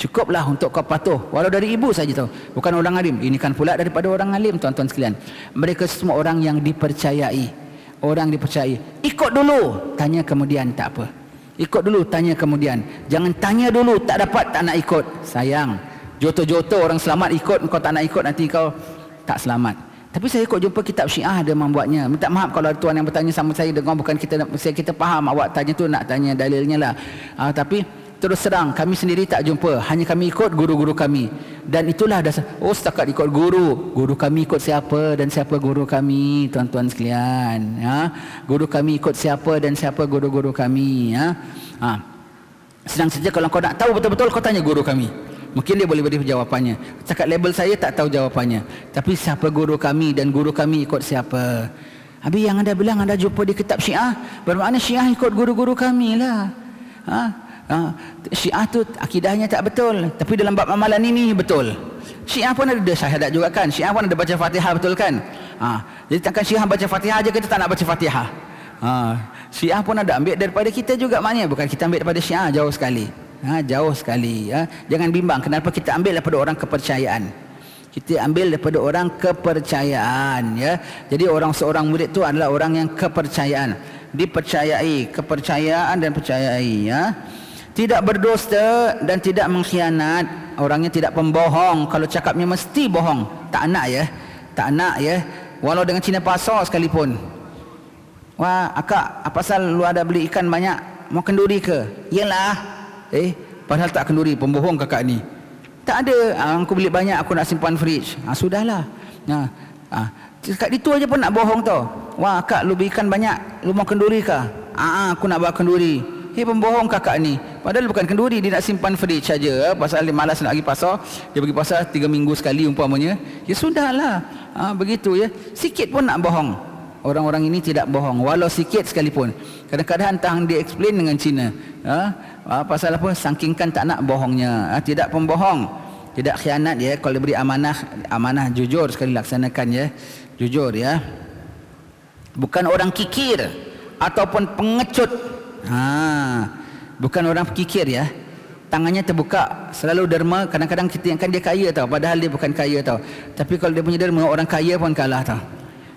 Cukuplah untuk kau patuh walau dari ibu saja tahu. Bukan orang alim. Ini kan pula daripada orang alim tuan-tuan sekalian. Mereka semua orang yang dipercayai. Orang dipercayai. Ikut dulu, tanya kemudian tak apa. Ikut dulu, tanya kemudian. Jangan tanya dulu, tak dapat tak nak ikut. Sayang. Joto-joto orang selamat ikut, kau tak nak ikut nanti kau tak selamat. Tapi saya ikut jumpa kitab Syiah ada membuatnya. Minta maaf kalau tuan yang bertanya sama saya dengar bukan kita faham awak tanya tu nak tanya dalilnya lah. Tapi terus terang kami sendiri tak jumpa, hanya kami ikut guru-guru kami. Dan itulah dasar. Setakat ikut guru kami ikut siapa dan siapa guru kami, tuan-tuan sekalian. Guru kami ikut siapa dan siapa guru-guru kami. Sedang saja kalau kau nak tahu betul-betul kau tanya guru kami. Mungkin dia boleh beri jawapannya. Cakap label saya tak tahu jawapannya. Tapi siapa guru kami dan guru kami ikut siapa. Habis yang anda bilang anda jumpa di kitab Syiah, bermakna Syiah ikut guru-guru kami lah. Syiah tu akidahnya tak betul, tapi dalam bab amalan ini betul. Syiah pun ada syahadat juga kan. Syiah pun ada baca Fatihah betul kan. Jadi takkan Syiah baca Fatihah aja kita tak nak baca Fatihah. Syiah pun ada ambil daripada kita juga maknanya. Bukan kita ambil daripada Syiah, jauh sekali. Jauh sekali. Jangan bimbang kenapa kita ambil daripada orang kepercayaan. Kita ambil daripada orang kepercayaan ya. Jadi seorang murid tu adalah orang yang kepercayaan, dipercayai, kepercayaan dan percayai ya. Tidak berdusta dan tidak mengkhianat. Orangnya tidak pembohong. Kalau cakapnya mesti bohong. Tak nak ya. Tak nak ya. Walau dengan Cina pasar sekalipun. Wah, akak, apa pasal lu ada beli ikan banyak? Mau kenduri ke? Yalah. Padahal tak kenduri, pembohong kakak ni. Tak ada, aku beli banyak, aku nak simpan fridge. Sudahlah. Kat itu aja pun nak bohong tau. Wah, kak, lu beli ikan banyak, lu mau kenduri ke? Aku nak bawa kenduri. Pembohong kakak ni. Padahal bukan kenduri, dia nak simpan fridge saja. Pasal dia malas nak pergi pasar, dia pergi pasar 3 minggu sekali umpamanya. Ya sudahlah. Begitu ya. Sikit pun nak bohong. Orang-orang ini tidak bohong walau sikit sekalipun. Kadang-kadang entah dia explain dengan Cina. Pasal apa? Sangkingkan tak nak bohongnya. Tidak pembohong, tidak khianat ya. Kalau beri amanah jujur sekali laksanakan ya. Jujur ya. Bukan orang kikir ataupun pengecut. Bukan orang kikir ya. Tangannya terbuka, selalu derma. Kadang-kadang kita ingatkan dia kaya tau, padahal dia bukan kaya tau. Tapi kalau dia punya derma, orang kaya pun kalah tau.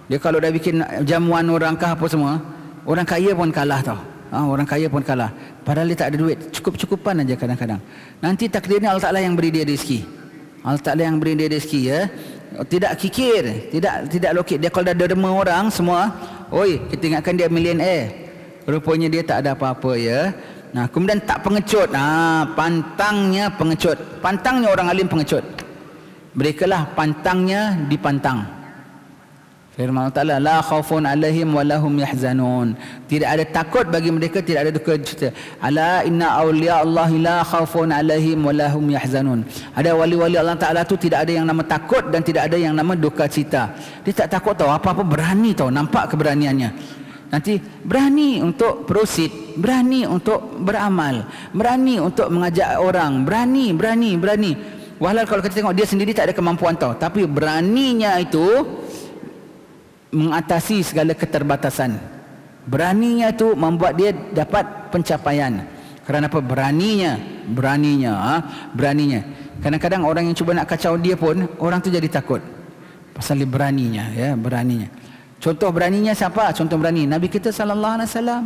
Dia kalau dah bikin jamuan orang kah apa semua, orang kaya pun kalah tau. Orang kaya pun kalah. Padahal dia tak ada duit, cukup-cukupan aja kadang-kadang. Nanti takdirnya Allah Ta'ala yang beri dia rezeki. Allah Ta'ala yang beri dia rezeki ya. Tidak kikir, tidak lokit. Dia kalau dah derma orang semua, kita ingatkan dia millionaire. Rupanya dia tak ada apa-apa ya. Kemudian tak pengecut. Pantangnya pengecut. Pantangnya orang alim pengecut. Mereka lah pantangnya dipantang. Firman Allah Ta'ala, la khaufun alaihim wa lahum yahzanun. Tidak ada takut bagi mereka, tidak ada duka cita. Ala inna awliya Allah la khaufun alaihim wa lahum yahzanun. Ada wali-wali Allah Ta'ala tu tidak ada yang nama takut dan tidak ada yang nama duka cita. Dia tak takut tahu, apa-apa berani tahu, nampak keberaniannya. Nanti berani untuk proceed, berani untuk beramal, berani untuk mengajak orang, berani. Walau kalau kita tengok dia sendiri tak ada kemampuan tahu, tapi beraninya itu mengatasi segala keterbatasan. Beraninya itu membuat dia dapat pencapaian. Kerana apa? Beraninya. Kadang-kadang orang yang cuba nak kacau dia pun, orang tu jadi takut. Pasal dia beraninya, ya, beraninya. Contoh beraninya siapa? Contoh berani Nabi kita sallallahu alaihi wasallam.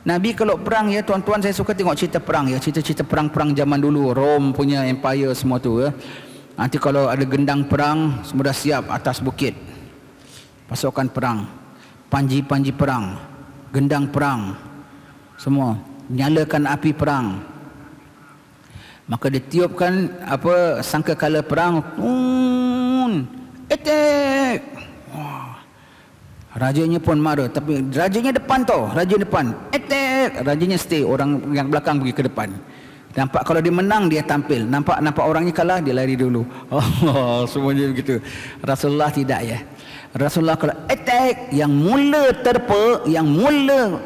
Nabi kalau perang, ya tuan-tuan, saya suka tengok cerita perang, ya, cerita-cerita perang-perang zaman dulu, Rom punya empire semua tu, ya. Nanti kalau ada gendang perang, semua dah siap atas bukit. Pasukan perang, panji-panji perang, gendang perang, semua nyalakan api perang. Maka ditiupkan apa sangkakala perang, attack. Wah. Rajanya pun marah, tapi rajanya depan tau, raja depan, attack. Rajanya stay, orang yang belakang pergi ke depan. Nampak kalau dia menang dia tampil, nampak orangnya kalah dia lari dulu. Oh, semuanya begitu. Rasulullah tidak, ya. Rasulullah kalau attack, yang mula terpa, yang mula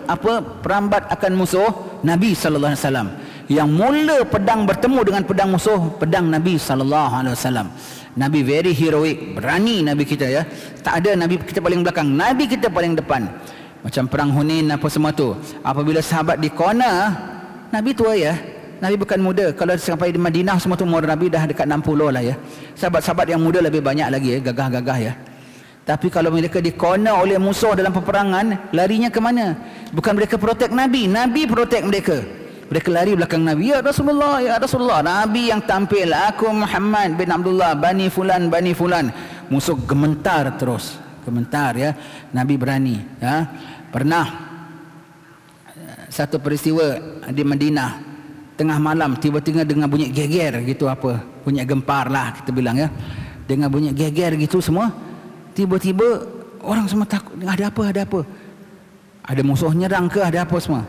perambat akan musuh, Nabi sallallahu alaihi wasallam. Yang mula pedang bertemu dengan pedang musuh, pedang Nabi sallallahu alaihi wasallam. Nabi very heroic, berani Nabi kita, ya. Tak ada Nabi kita paling belakang, Nabi kita paling depan. Macam perang Hunain apa semua tu. Apabila sahabat di corner, Nabi tua, ya. Nabi bukan muda. Kalau sampai di Madinah semua tu umur Nabi dah dekat 60 lah, ya. Sahabat-sahabat yang muda lebih banyak lagi, ya, gagah-gagah, ya. Tapi kalau mereka di corner oleh musuh dalam peperangan, larinya ke mana? Bukan mereka protect Nabi, Nabi protect mereka. Mereka lari belakang Nabi. Ya Rasulullah, ya Rasulullah. Nabi yang tampil, aku Muhammad bin Abdullah, Bani Fulan, Bani Fulan. Musuh gementar terus, gementar, ya. Nabi berani, ya. Pernah satu peristiwa di Madinah, tengah malam tiba-tiba dengar bunyi geger gitu, apa, bunyi gempar lah kita bilang, ya. Dengar bunyi geger gitu semua. Tiba-tiba orang semua takut, ada apa? Ada musuh nyerang ke, ada apa semua?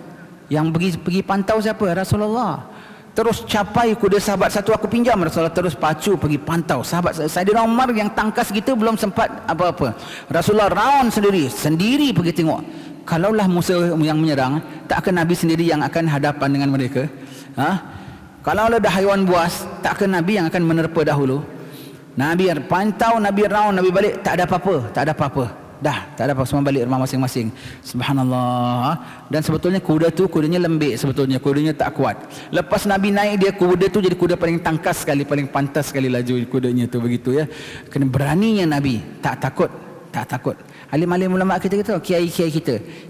Yang pergi pantau siapa? Rasulullah. Terus capai kuda sahabat satu, aku pinjam, Rasulullah terus pacu pergi pantau. Sahabat Saidina Umar yang tangkas gitu belum sempat apa-apa. Rasulullah round sendiri pergi tengok. Kalaulah musuh yang menyerang, tak akan Nabi sendiri yang akan hadapan dengan mereka? Kalau ada haiwan buas, tak akan Nabi yang akan menerpa dahulu? Nabi pantau, Nabi round, Nabi balik, tak ada apa-apa. Dah, tak ada apa, semua balik rumah masing-masing. Subhanallah. Dan sebetulnya kudanya lembik, sebetulnya kudanya tak kuat. Lepas Nabi naik, kuda tu jadi kuda paling tangkas sekali, paling pantas sekali laju kudanya tu, begitu, ya. Kena beraninya Nabi, tak takut. Alim-alim ulama kita gitu, kiai-kiai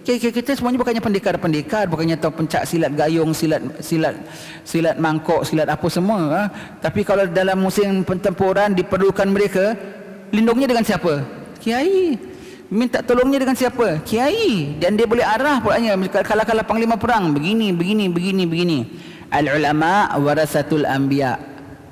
kita semuanya bukannya pendekar, bukannya tahu pencak silat gayung, silat mangkok, silat apa semua, tapi kalau dalam musim pertempuran diperlukan mereka, lindungnya dengan siapa? Kiai. Minta tolongnya dengan siapa? Kiai. Dan dia boleh arah pulanya kala-kala panglima perang, begini. Al-ulama warasatul anbiya.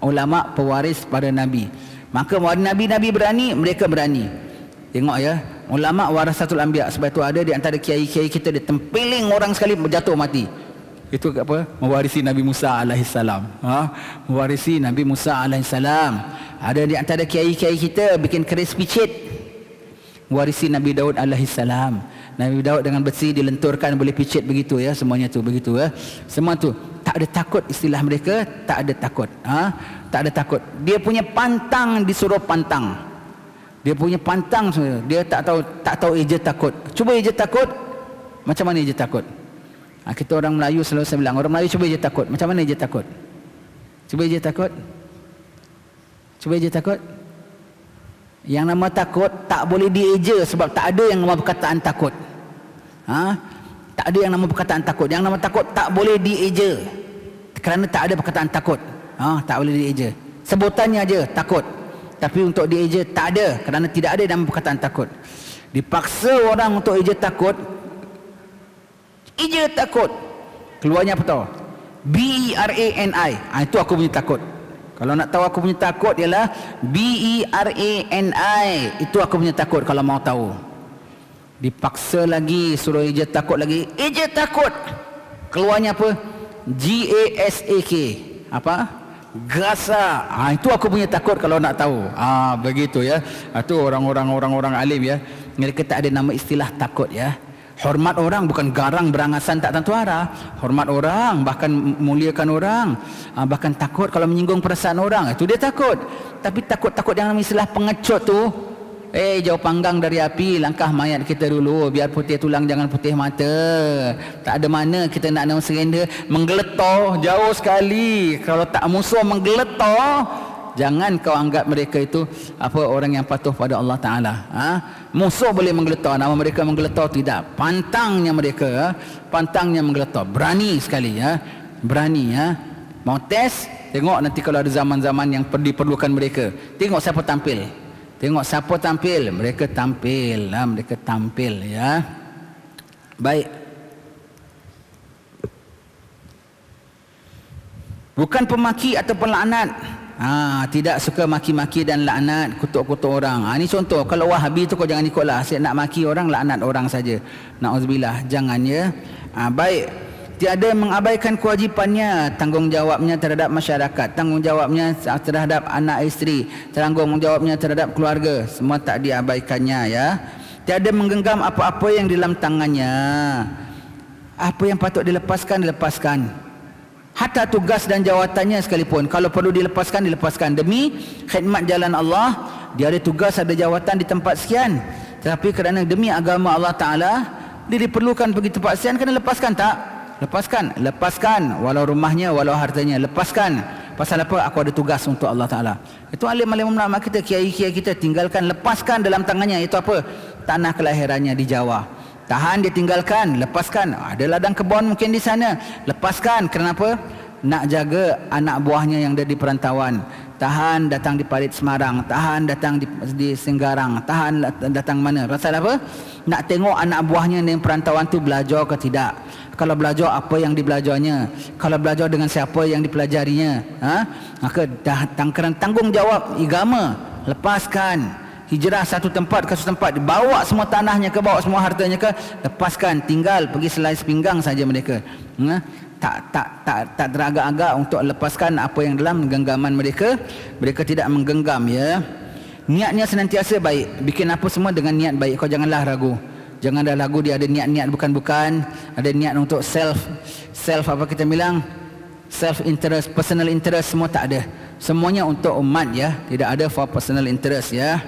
Ulama pewaris pada Nabi. Maka Nabi berani, mereka berani. Tengok, ya, ulama warasatul anbiya. Sebab itu ada di antara kiai-kiai kita, dia tempeling orang sekali jatuh mati. Itu apa? Mewarisi Nabi Musa alaihissalam. Mewarisi Nabi Musa alaihissalam. Ada di antara kiai-kiai kita bikin keris picit, warisi Nabi Daud alaihissalam. Nabi Daud dengan besi dilenturkan boleh picit, begitu, ya. Semuanya tu begitu, ya. Semua tu tak ada takut, istilah mereka tak ada takut. Tak ada takut. Dia punya pantang disuruh pantang. Dia punya pantang, dia tak tahu eja takut. Cuba eja takut, macam mana eja takut? Kita orang Melayu selalu saya bilang, orang Melayu cuba eja takut. Macam mana eja takut? Cuba eja takut. Yang nama takut tak boleh dieja, sebab tak ada yang nama perkataan takut. Tak ada yang nama perkataan takut. Yang nama takut tak boleh dieja, kerana tak ada perkataan takut. Tak boleh dieja. Sebutannya aja takut, tapi untuk dieja tak ada, kerana tidak ada nama perkataan takut. Dipaksa orang untuk eja takut. Eja takut, keluarnya apa tahu? BERANI. Itu aku punya takut. Kalau nak tahu aku punya takut ialah BERANI. Itu aku punya takut kalau mau tahu. Dipaksa lagi suruh Ijaz takut lagi. Ijaz takut. Keluarnya apa? GASAK. Apa? Gasa. Itu aku punya takut kalau nak tahu. Begitu ya. Itu orang-orang alim ya. Mereka tak ada nama istilah takut ya. Hormat orang bukan garang berangasan tak tentu arah. Hormat orang, bahkan muliakan orang, bahkan takut kalau menyinggung perasaan orang, itu dia takut. Tapi takut-takut yang istilah pengecut tu, jauh panggang dari api, langkah mayat kita dulu, biar putih tulang jangan putih mata. Tak ada mana kita nak serenda, menggeletar jauh sekali. Kalau tak musuh menggeletar, jangan kau anggap mereka itu orang yang patuh pada Allah Ta'ala. Musuh boleh menggeletar, nama mereka menggeletar tidak. Pantangnya mereka, pantangnya menggeletar. Berani sekali ya. Berani ya. Mau tes, tengok nanti kalau ada zaman-zaman yang diperlukan mereka. Tengok siapa tampil. Tengok siapa tampil. Mereka tampil. Mereka tampil ya. Baik. Bukan pemaki atau pelaknat. Tidak suka maki-maki dan laknat, kutuk-kutuk orang. Ini contoh. Kalau Wahabi tu kau jangan ikutlah. Asyik nak maki orang, laknat orang saja. Na'udzubillah. Jangan ya. Baik. Tiada mengabaikan kewajipannya, tanggungjawabnya terhadap masyarakat, tanggungjawabnya terhadap anak isteri, tanggungjawabnya terhadap keluarga. Semua tak diabaikannya ya. Tiada menggenggam apa-apa yang di dalam tangannya. Apa yang patut dilepaskan, dilepaskan. Hatta tugas dan jawatannya sekalipun, kalau perlu dilepaskan, dilepaskan demi khidmat jalan Allah. Dia ada tugas, ada jawatan di tempat sekian, tapi kerana demi agama Allah Ta'ala, dia diperlukan pergi tempat sekian, kena lepaskan tak? Lepaskan walau rumahnya, walau hartanya, lepaskan. Pasal apa? Aku ada tugas untuk Allah Ta'ala. Itu alim-alim ulama kita, kiai-kiai kita tinggalkan, lepaskan dalam tangannya. Itu apa? Tanah kelahirannya di Jawa. Tahan, dia tinggalkan, lepaskan. Ada ladang kebun mungkin di sana, lepaskan. Kenapa? Nak jaga anak buahnya yang ada di perantauan. Tahan datang di Parit Semarang, tahan datang di Senggarang, tahan datang mana. Pasal apa? Nak tengok anak buahnya di perantauan tu belajar ke tidak. Kalau belajar, apa yang dibelajarnya. Kalau belajar, dengan siapa yang dipelajarinya. Maka tanggungjawab agama, lepaskan. Hijrah satu tempat ke satu tempat, bawa semua tanahnya ke, bawa semua hartanya ke, lepaskan. Tinggal pergi selai sepinggang saja mereka. Tak teragak-agak untuk lepaskan apa yang dalam genggaman mereka. Mereka tidak menggenggam ya. Niatnya senantiasa baik. Bikin apa semua dengan niat baik. Kau janganlah ragu. Janganlah ragu dia ada niat-niat bukan-bukan. Ada niat untuk self apa kita bilang, self interest, personal interest, semua tak ada. Semuanya untuk umat ya. Tidak ada for personal interest ya.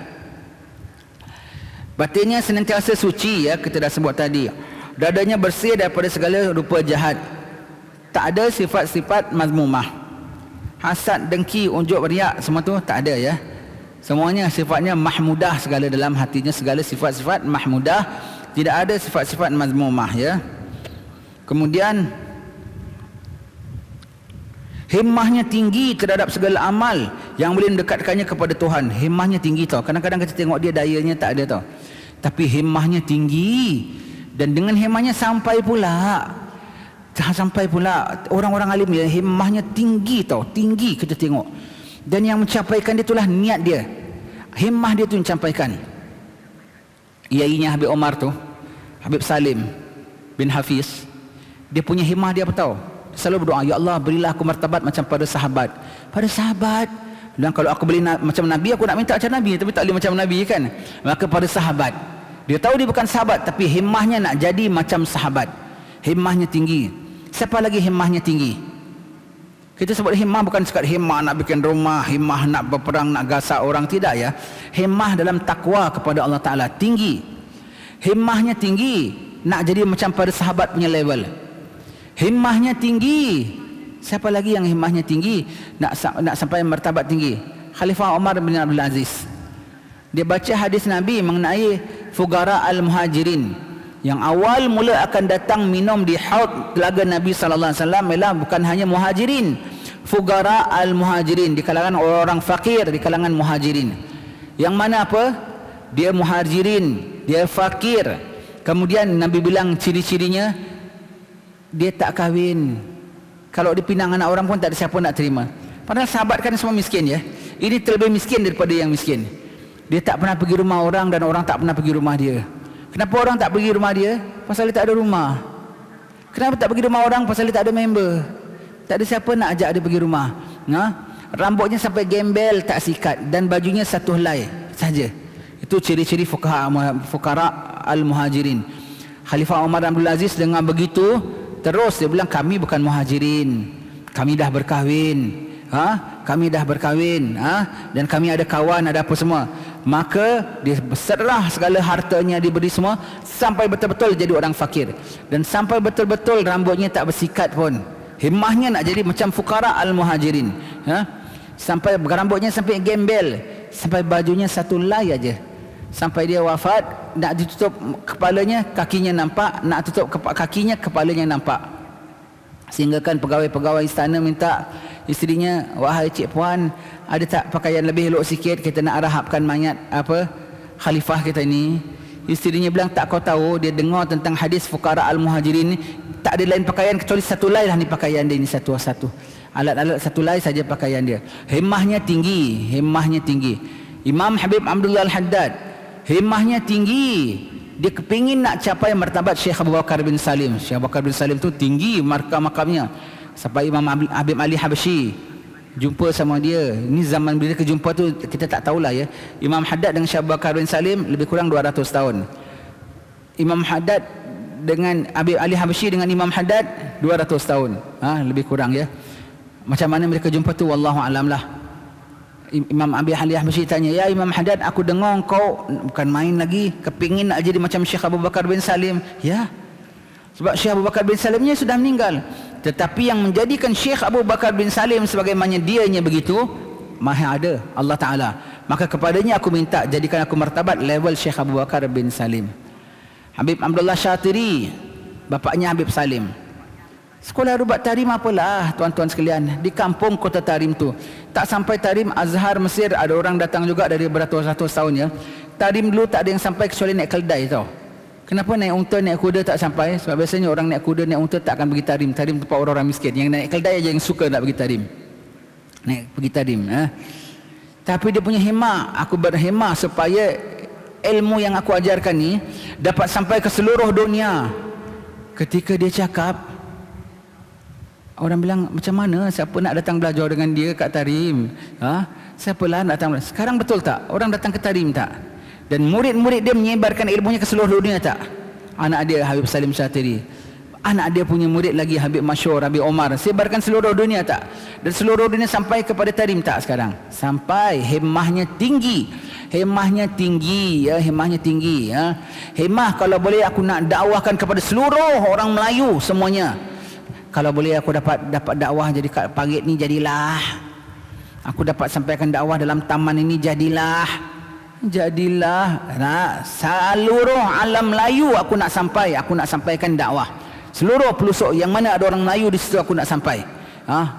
Batinnya senantiasa suci ya, kita dah sebut tadi. Dadanya bersih daripada segala rupa jahat. Tak ada sifat-sifat mazmumah. Hasad, dengki, unjuk, riak, semua tu tak ada ya. Semuanya sifatnya mahmudah, segala dalam hatinya segala sifat-sifat mahmudah. Tidak ada sifat-sifat mazmumah ya. Kemudian himmahnya tinggi terhadap segala amal yang boleh mendekatkannya kepada Tuhan. Himmahnya tinggi tau. Kadang-kadang kita tengok dia dayanya tak ada tau. Tapi himmahnya tinggi. Dan dengan himmahnya sampai pula orang-orang alim dia himmahnya tinggi tau. Tinggi kita tengok. Dan yang mencapaikan dia itulah niat dia. Himmah dia tu mencapaikan. Iainya Habib Omar tu, Habib Salim bin Hafiz, dia punya himmah dia apa tahu? Selalu berdoa, ya Allah berilah aku martabat macam pada sahabat. Pada sahabat. Dan kalau aku boleh macam Nabi, aku nak minta macam Nabi, tapi tak boleh macam Nabi kan. Maka pada sahabat. Dia tahu dia bukan sahabat, tapi himmahnya nak jadi macam sahabat. Himmahnya tinggi. Siapa lagi himmahnya tinggi? Kita sebut himmah bukan sekadar himmah nak bikin rumah, himmah nak berperang, nak gasak orang, tidak ya. Himmah dalam takwa kepada Allah Ta'ala tinggi. Himmahnya tinggi, nak jadi macam pada sahabat punya level. Himmahnya tinggi. Siapa lagi yang himmahnya tinggi nak sampai martabat tinggi? Khalifah Umar bin Abdul Aziz. Dia baca hadis Nabi mengenai fugara al-muhajirin yang awal mula akan datang minum di haud telaga Nabi sallallahu alaihi wasallam ialah bukan hanya muhajirin, fugara al-muhajirin, di kalangan orang fakir, di kalangan muhajirin. Yang mana apa? Dia muhajirin, dia fakir. Kemudian Nabi bilang ciri-cirinya, dia tak kahwin. Kalau dipinang anak orang pun tak ada siapa nak terima. Padahal sahabat kan semua miskin ya. Ini terlebih miskin daripada yang miskin. Dia tak pernah pergi rumah orang dan orang tak pernah pergi rumah dia. Kenapa orang tak pergi rumah dia? Pasal dia tak ada rumah. Kenapa tak pergi rumah orang? Pasal dia tak ada member. Tak ada siapa nak ajak dia pergi rumah. Rambutnya sampai gembel, tak sikat, dan bajunya satu helai saja. Itu ciri-ciri fuqara al-muhajirin. Khalifah Umar Abdul Aziz dengar begitu, terus dia bilang, kami bukan muhajirin, kami dah berkahwin, kami dah berkahwin, dan kami ada kawan, ada apa semua. Maka dia berserah segala hartanya, diberi semua, sampai betul-betul jadi orang fakir, dan sampai betul-betul rambutnya tak bersikat pun. Himmahnya nak jadi macam fuqara al-muhajirin, sampai rambutnya sampai gembel, sampai bajunya satu helai aja. Sampai dia wafat, nak ditutup kepalanya, kakinya nampak, nak tutup kakinya, kepalanya nampak. Sehingga kan pegawai-pegawai istana minta isterinya, wahai cik puan, ada tak pakaian lebih elok sikit, kita nak rahapkan mayat khalifah kita ni. Isterinya bilang, tak kau tahu, dia dengar tentang hadis fuqara al-muhajirin ni, tak ada lain pakaian kecuali satu helai lah ni pakaian dia ni, satu-satu alat-alat satu helai saja pakaian dia. Himmahnya tinggi, himmahnya tinggi. Imam Habib Abdullah Al-Haddad, himmahnya tinggi. Dia kepingin nak capai martabat Syekh Abu Bakar bin Salim. Syekh Abu Bakar bin Salim tu tinggi makamnya. Sampai Imam Habib Ali Habsyi jumpa sama dia. Ini zaman bila kejumpa tu kita tak tahulah ya. Imam Haddad dengan Syekh Abu Bakar bin Salim lebih kurang 200 tahun. Imam Haddad dengan Habib Ali Habsyi dengan Imam Haddad 200 tahun. Lebih kurang ya. Macam mana mereka jumpa tu wallahu alam lah. Imam Abi Ali Habsyi tanya, ya Imam Haddad, aku dengar kau bukan main lagi, kepingin nak jadi macam Syekh Abu Bakar bin Salim. Ya, sebab Syekh Abu Bakar bin Salimnya sudah meninggal, tetapi yang menjadikan Syekh Abu Bakar bin Salim sebagaimana dianya begitu, maha ada Allah Ta'ala. Maka kepadanya aku minta, jadikan aku martabat level Syekh Abu Bakar bin Salim. Habib Abdullah Syatiri, bapaknya Habib Salim, sekolah rubat tarim apalah tuan-tuan sekalian, di kampung kota Tarim tu. Tak sampai Tarim, Azhar Mesir ada orang datang juga dari beratus-ratus tahun ya. Tarim dulu tak ada yang sampai kecuali naik keldai tau. Kenapa naik unta, naik kuda tak sampai? Sebab biasanya orang naik kuda, naik unta tak akan pergi Tarim. Tarim tempat orang-orang miskin. Yang naik keldai aja yang suka nak pergi Tarim, naik pergi Tarim. Tapi dia punya hemah, aku berhemah supaya ilmu yang aku ajarkan ni dapat sampai ke seluruh dunia. Ketika dia cakap, orang bilang, macam mana, siapa nak datang belajar dengan dia kat Tarim? Siapalah nak datang? Sekarang betul tak orang datang ke Tarim tak? Dan murid-murid dia menyebarkan ilmunya ke seluruh dunia tak? Anak dia Habib Salim Syatiri, anak dia punya murid lagi Habib Masyur, Habib Omar, sebarkan seluruh dunia tak? Dan seluruh dunia sampai kepada Tarim tak sekarang? Sampai. Hemahnya tinggi, hemahnya tinggi ya, hemahnya tinggi ya. Hemah kalau boleh aku nak dakwahkan kepada seluruh orang Melayu semuanya. Kalau boleh aku dapat dakwah jadi kat Parit ni, jadilah. Aku dapat sampaikan dakwah dalam taman ini, jadilah. Seluruh alam Melayu aku nak sampaikan dakwah. Seluruh pelosok yang mana ada orang Melayu di situ aku nak sampai.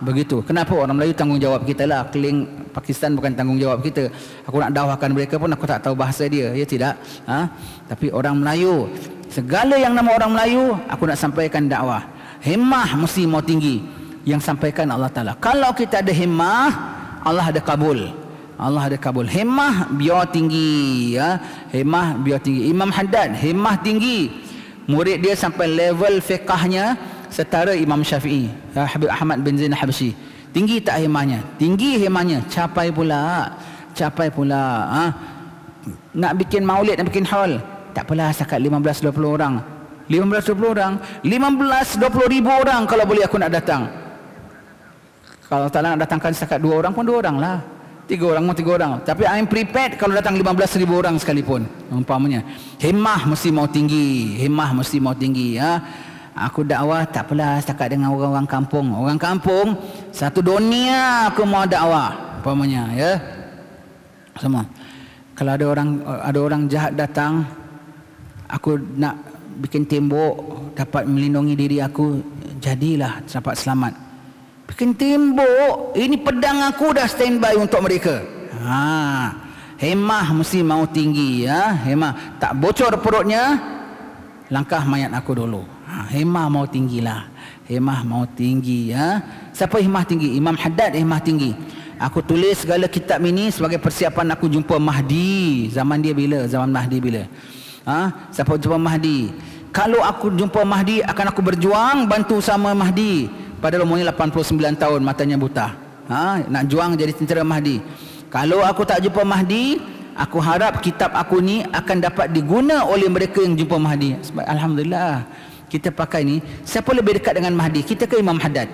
Begitu. Kenapa? Orang Melayu tanggungjawab kita lah. Keling Pakistan bukan tanggungjawab kita. Aku nak dakwahkan mereka pun aku tak tahu bahasa dia, ya tidak. Tapi orang Melayu, segala yang nama orang Melayu aku nak sampaikan dakwah. Himmah mesti mau tinggi, yang sampaikan Allah Ta'ala. Kalau kita ada himmah, Allah ada kabul. Allah ada kabul. Himmah biar tinggi ya. Himmah biar tinggi. Imam Haddad himmah tinggi. Murid dia sampai level fiqahnya setara Imam Syafi'i ya, Habib Ahmad bin Zain Habsyi. Tinggi tak himmahnya? Tinggi himmahnya. Capai pula. Nak bikin maulid, nak bikin haul, tak apalah, setakat 15-20 orang. 15-20 orang, 15-20 ribu orang kalau boleh aku nak datang. Kalau tak nak datangkan setakat 2 orang pun 2 orang lah, 3 orang pun 3 orang. Tapi I'm prepared kalau datang 15 ribu orang sekalipun umpamanya. Himmah mesti mau tinggi, himmah mesti mau tinggi ya. Aku dakwah tak apalah setakat dengan orang-orang kampung. Orang kampung satu dunia aku mau dakwah umpamanya ya. Semua. Kalau ada orang jahat datang, aku nak bikin tembok dapat melindungi diri aku, jadilah dapat selamat. Bikin tembok, ini pedang aku dah standby untuk mereka. Hemah mesti mau tinggi ya. Hemah tak bocor perutnya, langkah mayat aku dulu. Hemah mau tinggilah. Hemah mau tinggi. Siapa hemah tinggi? Imam Haddad hemah tinggi. Aku tulis segala kitab ini sebagai persiapan aku jumpa Mahdi. Zaman dia bila? Zaman Mahdi bila? Siapa jumpa Mahdi? Kalau aku jumpa Mahdi, akan aku berjuang bantu sama Mahdi. Padahal umurnya 89 tahun, matanya buta. Nak juang jadi tentera Mahdi. Kalau aku tak jumpa Mahdi, aku harap kitab aku ni akan dapat diguna oleh mereka yang jumpa Mahdi. Sebab alhamdulillah kita pakai ni. Siapa lebih dekat dengan Mahdi? Kita ke Imam Haddad?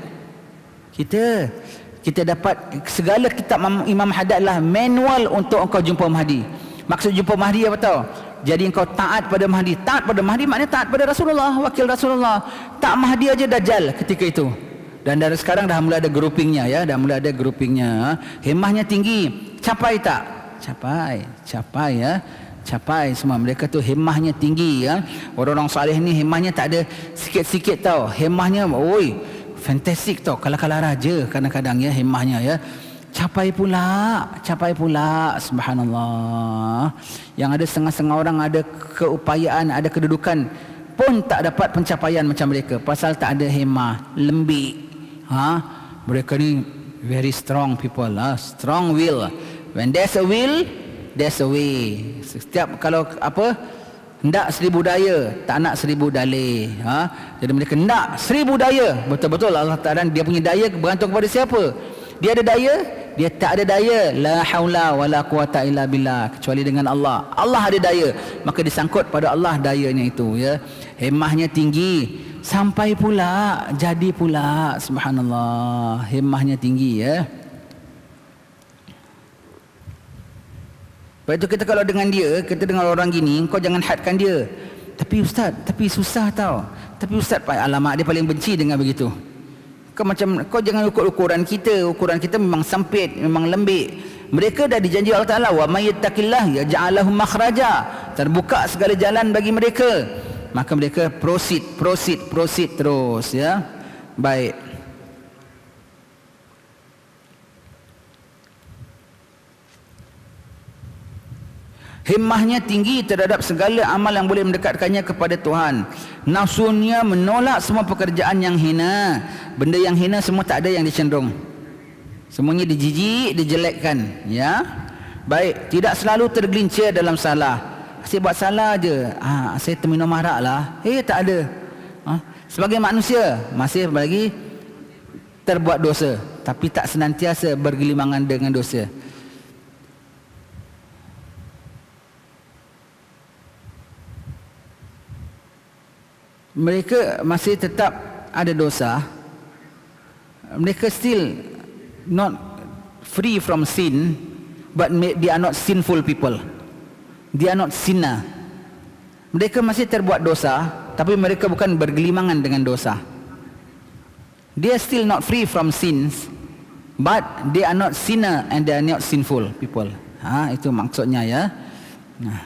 Kita dapat segala kitab Imam Haddad lah manual untuk engkau jumpa Mahdi. Maksud jumpa Mahdi apa tahu? Jadi engkau taat pada Mahdi. Taat pada Mahdi maknanya taat pada Rasulullah, wakil Rasulullah. Tak Mahdi aja Dajjal ketika itu. Dan dari sekarang dah mulai ada groupingnya ya, dah mulai ada groupingnya. Hemahnya tinggi. Capai tak? Capai ya. Capai semua. Mereka tu hemahnya tinggi ya. Orang-orang salih ni hemahnya tak ada sikit-sikit tau. Hemahnya fantastik tau. Kala-kala raja kadang-kadang ya hemahnya ya. Capai pula subhanallah. Yang ada setengah-setengah orang ada keupayaan, ada kedudukan pun tak dapat pencapaian macam mereka pasal tak ada hemah, lembik. Mereka ni very strong people, strong will. When there's a will, there's a way. Setiap kalau hendak 1000 daya, tak nak 1000 dalih. Jadi mereka hendak 1000 daya. Betul-betul Allah Ta'ala dia punya daya bergantung kepada siapa? Dia ada daya, dia tak ada daya. La haula wala quwata illa billah, kecuali dengan Allah. Allah ada daya, maka disangkut pada Allah dayanya itu ya. Hemahnya tinggi, sampai pula, jadi pula. Subhanallah, hemahnya tinggi ya. Lepas itu kita kalau dengan dia, kita dengan orang gini, kau jangan hadkan dia. Tapi ustaz, tapi susah tau. Tapi ustaz, alamak dia paling benci dengan begitu. Kau jangan ukur ukuran kita. Ukuran kita memang sempit, memang lembik. Mereka dah dijanji Allah Ta'ala, wa may yattaqillah yaj'al lahu makhraja. Terbuka segala jalan bagi mereka. Maka mereka proceed terus ya. Baik. Himmahnya tinggi terhadap segala amal yang boleh mendekatkannya kepada Tuhan. Nafsunya menolak semua pekerjaan yang hina. Benda yang hina semua tak ada yang dicenderung. Semuanya dijijik, dijelekkan. Ya. Baik, tidak selalu tergelincir dalam salah. Asyik buat salah je. Saya terminum arak lah. Tak ada. Sebagai manusia masih lagi terbuat dosa, tapi tak senantiasa bergelimangan dengan dosa. Mereka masih tetap ada dosa. Mereka still not free from sin, but they are not sinful people. They are not sinner. Mereka masih terbuat dosa, tapi mereka bukan bergelimangan dengan dosa. They are still not free from sins, but they are not sinner and they are not sinful people. Itu maksudnya ya.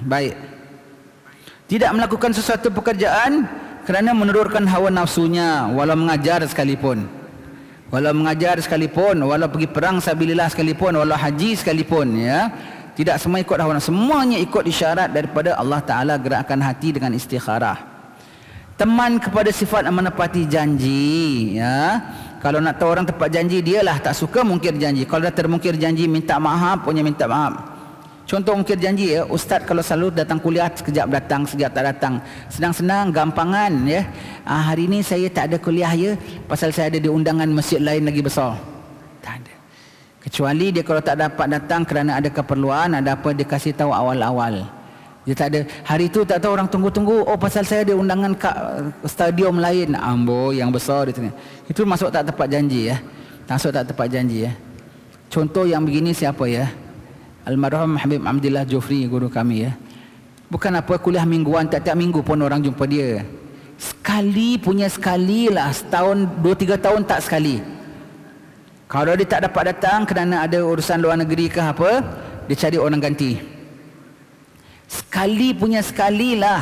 Baik. Tidak melakukan sesuatu pekerjaan kerana menurunkan hawa nafsunya, walau mengajar sekalipun. Walau pergi perang sabilillah sekalipun, walau haji sekalipun ya. Tidak semua ikut hawa nafsu, semuanya ikut isyarat daripada Allah Ta'ala, gerakkan hati dengan istikharah. Teman kepada sifat menepati janji ya. Kalau nak tahu orang tepat janji, dialah tak suka mungkir janji. Kalau dah termungkir janji, minta maaf, punya minta maaf. Contoh mungkir janji ya, ustaz kalau selalu datang kuliah sekejap datang, sekejap tak datang. Senang-senang, gampangan ya. Hari ini saya tak ada kuliah ya, pasal saya ada di undangan masjid lain lagi besar. Tak ada. Kecuali dia kalau tak dapat datang kerana ada keperluan, ada apa dia kasih tahu awal-awal. Dia tak ada. Hari itu tak tahu orang tunggu-tunggu, pasal saya ada undangan kat stadium lain. Ambo yang besar dia. Itu masuk tak tepat janji ya. Masuk tak tepat janji ya. Contoh yang begini siapa ya? Almarhum Habib Abdillah Jufri, guru kami ya. Bukan apa kuliah mingguan, tiap-tiap minggu pun orang jumpa dia. Sekali lah, setahun 2-3 tahun tak sekali. Kalau dia tak dapat datang kerana ada urusan luar negeri ke apa, dia cari orang ganti. Sekali lah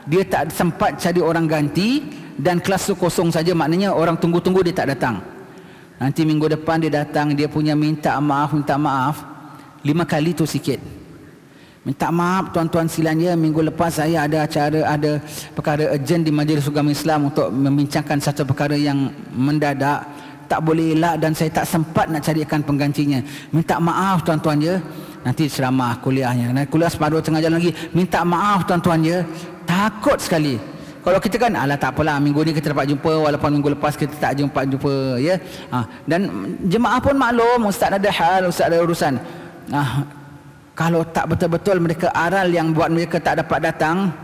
dia tak sempat cari orang ganti, dan kelas tu kosong saja, maknanya orang tunggu-tunggu dia tak datang. Nanti minggu depan dia datang, dia punya minta maaf 5 kali tu sikit. Minta maaf tuan-tuan silanya, minggu lepas saya ada perkara urgent di Majlis Agama Islam untuk membincangkan satu perkara yang mendadak, tak boleh elak dan saya tak sempat nak carikan penggantinya. Minta maaf tuan-tuan ya. Nanti ceramah kuliahnya, kuliah separuh tengah jalan lagi, minta maaf tuan-tuan ya. Takut sekali. Kalau kita kan, alah tak apalah, minggu ni kita dapat jumpa walaupun minggu lepas kita tak jumpa ya. Dan jemaah pun maklum, ustaz ada hal, ustaz ada urusan. Kalau tak betul-betul mereka aral yang buat mereka tak dapat datang,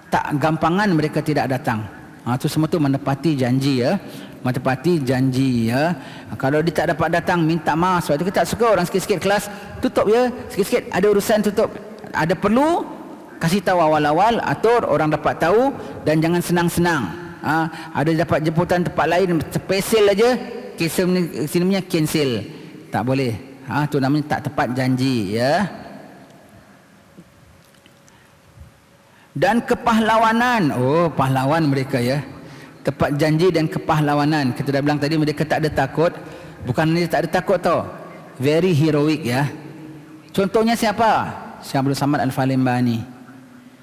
tak gampangan mereka tidak datang. Itu semua tu menepati janji ya. Menepati janji ya. Kalau dia tak dapat datang, minta maaf. Sebab tu kita tak suka orang sikit-sikit kelas tutup ya. Sikit-sikit ada urusan tutup. Ada perlu kasih tahu awal-awal, atur orang dapat tahu dan jangan senang-senang. Ada dapat jemputan tempat lain spesial aja, sini punya cancel. Tak boleh. Tu namanya tak tepat janji ya. Dan kepahlawanan. Pahlawan mereka ya. Tepat janji dan kepahlawanan. Kita dah bilang tadi mereka tak ada takut. Bukan mereka tak ada takut tau. Very heroic ya. Contohnya siapa? Syekh Abdul Samad Al-Falimbani.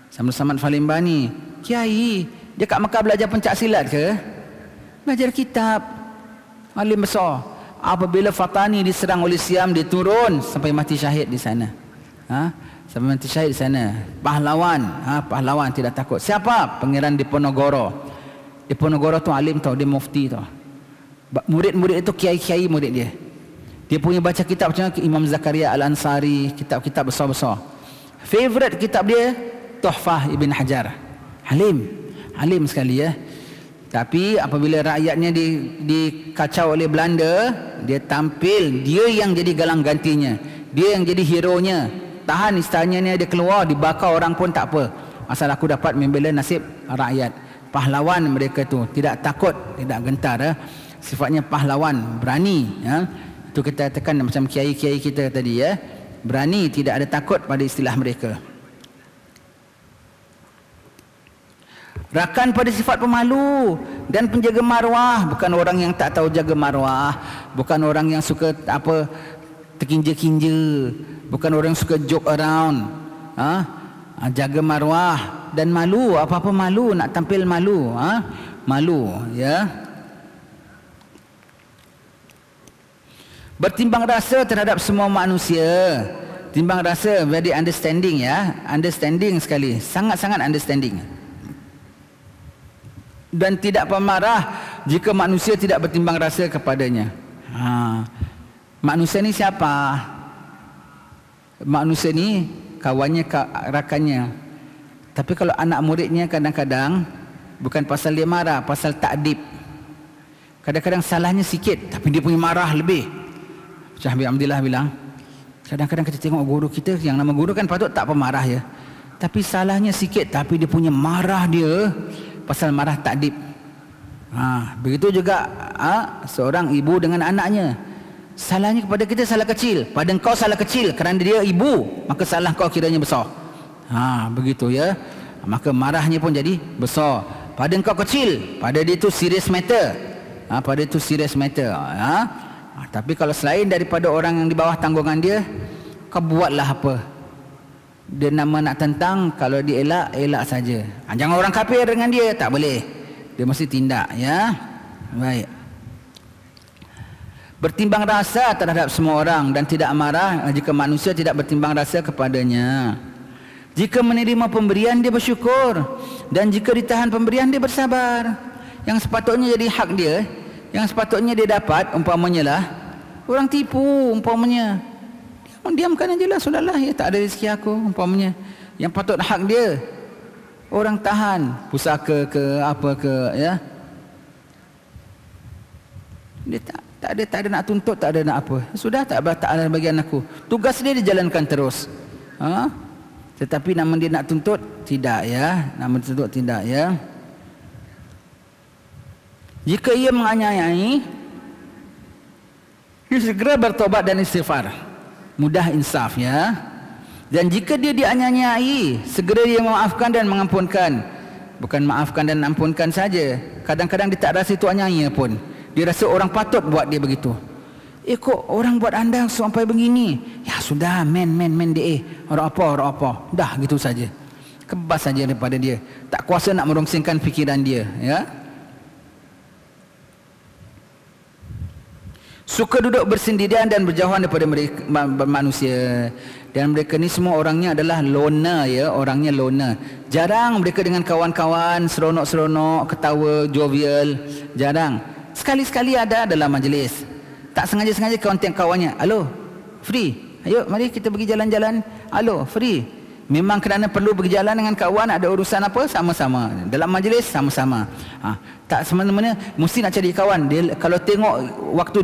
Syekh Abdul Samad Al-Falimbani, kiai. Dia kat Mekah belajar pencak silat ke? Belajar kitab. Alim besar. Apabila Fatani diserang oleh Siam, dia turun sampai mati syahid di sana. Sampai mati syahid di sana. Pahlawan. Pahlawan tidak takut. Siapa? Pangeran Diponegoro. Diponegoro tu alim tau, dia mufti tau. Murid-murid itu kiai-kiai murid dia. Dia punya baca kitab macam Imam Zakaria Al-Ansari, kitab-kitab besar-besar. Favorite kitab dia Tuhfah Ibn Hajar. Alim sekali ya. Tapi apabila rakyatnya dikacau oleh Belanda, dia tampil, dia yang jadi galang gantinya. Dia yang jadi hero-nya. Tahan istananya, dia keluar, dibakar orang pun tak apa. Asal aku dapat membela nasib rakyat. Pahlawan mereka tu, tidak takut, tidak gentar ya. Sifatnya pahlawan, berani ya. Itu kita tekan macam kiai-kiai kita tadi ya. Berani, tidak ada takut pada istilah mereka. Rakan pada sifat pemalu dan penjaga maruah, bukan orang yang tak tahu jaga maruah, bukan orang yang suka terkinja-kinja, bukan orang yang suka joke around. Jaga maruah dan malu, apa-apa malu, nak tampil malu, malu ya. Bertimbang rasa terhadap semua manusia. Timbang rasa, very understanding ya. Understanding sekali, sangat-sangat understanding. Dan tidak pemarah jika manusia tidak bertimbang rasa kepadanya. Manusia ni siapa? Manusia ni kawannya, rakannya. Tapi kalau anak muridnya kadang-kadang bukan pasal dia marah, pasal takdib. Kadang-kadang salahnya sikit tapi dia punya marah lebih. Syekh Habib Hamdillah bilang, kadang-kadang kita tengok guru kita, yang nama guru kan patut tak pemarah ya. Tapi salahnya sikit tapi dia punya marah dia pasal marah takdib. Begitu juga seorang ibu dengan anaknya. Salahnya kepada kita salah kecil, pada engkau salah kecil kerana dia ibu, maka salah kau kiranya besar. Begitu ya. Maka marahnya pun jadi besar. Pada engkau kecil, pada dia itu serious matter. Pada itu serious matter. Tapi kalau selain daripada orang yang di bawah tanggungan dia, kau buatlah apa dia nama nak tentang, kalau dia elak saja. Jangan orang kafir dengan dia, tak boleh. Dia mesti tindak ya. Baik. Bertimbang rasa terhadap semua orang dan tidak marah jika manusia tidak bertimbang rasa kepadanya. Jika menerima pemberian dia bersyukur, dan jika ditahan pemberian dia bersabar. Yang sepatutnya jadi hak dia, yang sepatutnya dia dapat, umpamanya lah orang tipu, umpamanya diamkan aja lah, sudahlah ya, tak ada rezeki aku, umpamanya. Yang patut hak dia, orang tahan pusaka ke apa ke ya. Dia tak ada nak tuntut, tak ada nak apa. Sudah, tak ada bagian aku. Tugas dia dijalankan terus. Tetapi nama dia nak tuntut, tidak ya. Nama tuntut tidak ya. Jika ia menganiayai, dia segera bertobat dan istighfar. Mudah insaf ya. Dan jika dia dianiayai, segera dia memaafkan dan mengampunkan. Bukan maafkan dan ampunkan saja. Kadang-kadang dia tak rasa itu aniaya pun. Dia rasa orang patut buat dia begitu. Kok orang buat anda sampai begini? Ya sudah, men dia. Orang apa. Dah gitu saja. Kebas saja daripada dia. Tak kuasa nak merongsingkan fikiran dia, ya. Suka duduk bersendirian dan berjauhan daripada mereka, manusia. Dan mereka ni semua orangnya adalah loner, ya. Orangnya loner. Jarang mereka dengan kawan-kawan seronok-seronok, ketawa, jovial. Jarang. Sekali-sekali ada dalam majlis. Tak sengaja-sengaja kawan-kawannya, "Halo, free? Ayo mari kita pergi jalan-jalan." "Halo, free?" Memang kerana perlu pergi jalan dengan kawan, ada urusan apa, sama-sama. Dalam majlis sama-sama. Tak semena-mena mesti nak cari kawan. Dia kalau tengok waktu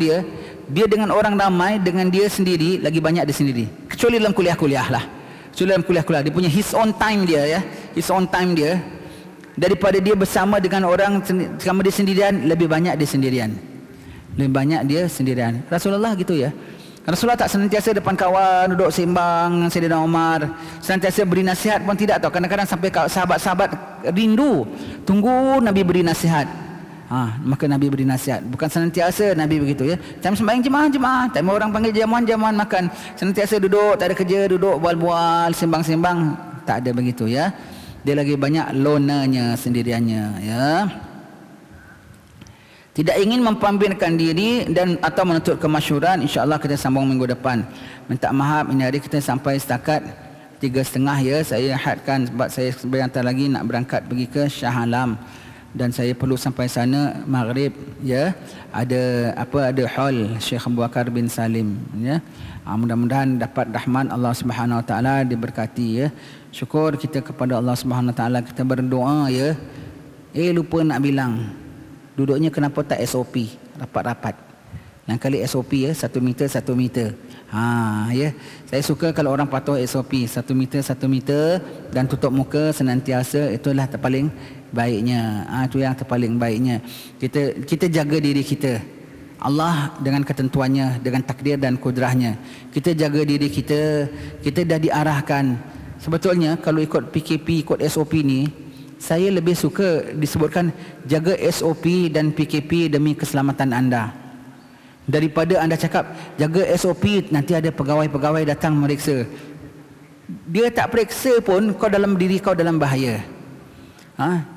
dia dengan orang ramai, dengan dia sendiri lagi banyak dia sendiri. Kecuali dalam kuliah-kuliah lah. Kecuali dalam kuliah-kuliah dia punya his own time dia, ya. His own time dia. Daripada dia bersama dengan orang sama dia sendirian, lebih banyak dia sendirian. Lebih banyak dia sendirian. Rasulullah gitu, ya. Rasulullah tak senantiasa depan kawan duduk sembang dengan Sayyidina Umar, senantiasa beri nasihat pun tidak tahu. Kadang-kadang sampai sahabat-sahabat rindu tunggu Nabi beri nasihat. Maka Nabi beri nasihat. Bukan senantiasa Nabi begitu, ya. Time sembahyang jemaah, time orang panggil jamuan makan, senantiasa duduk, tak ada kerja, duduk bual-bual, sembang-sembang, tak ada begitu, ya. Dia lagi banyak lonernya, sendiriannya, ya. Tidak ingin mempamerkan diri dan atau menuntut kemasyhuran. InsyaAllah kita sambung minggu depan. Minta maaf, ini hari kita sampai setakat 3.30, ya. Saya hadkan sebab saya sebentar lagi nak berangkat pergi ke Shah Alam. Dan saya perlu sampai sana maghrib, ya. Ada hall Syekh Abu Bakar bin Salim, ya. Mudah-mudahan dapat rahmat Allah Subhanahu Wa Taala, diberkati, ya. Syukur kita kepada Allah Subhanahu Wa Taala, kita berdoa, ya. Lupa nak bilang, duduknya kenapa tak SOP, rapat-rapat. Lain kali SOP, ya, 1 meter 1 meter. Ya. Saya suka kalau orang patuh SOP 1 meter 1 meter dan tutup muka senantiasa, itulah terpaling baiknya. Itu yang terpaling baiknya. Kita jaga diri kita. Allah dengan ketentuannya, dengan takdir dan kudrahnya. Kita jaga diri kita. Kita dah diarahkan. Sebetulnya kalau ikut PKP, ikut SOP ni, saya lebih suka disebutkan jaga SOP dan PKP demi keselamatan anda, daripada anda cakap jaga SOP, nanti ada pegawai-pegawai datang meriksa. Dia tak periksa pun, kau dalam diri kau dalam bahaya.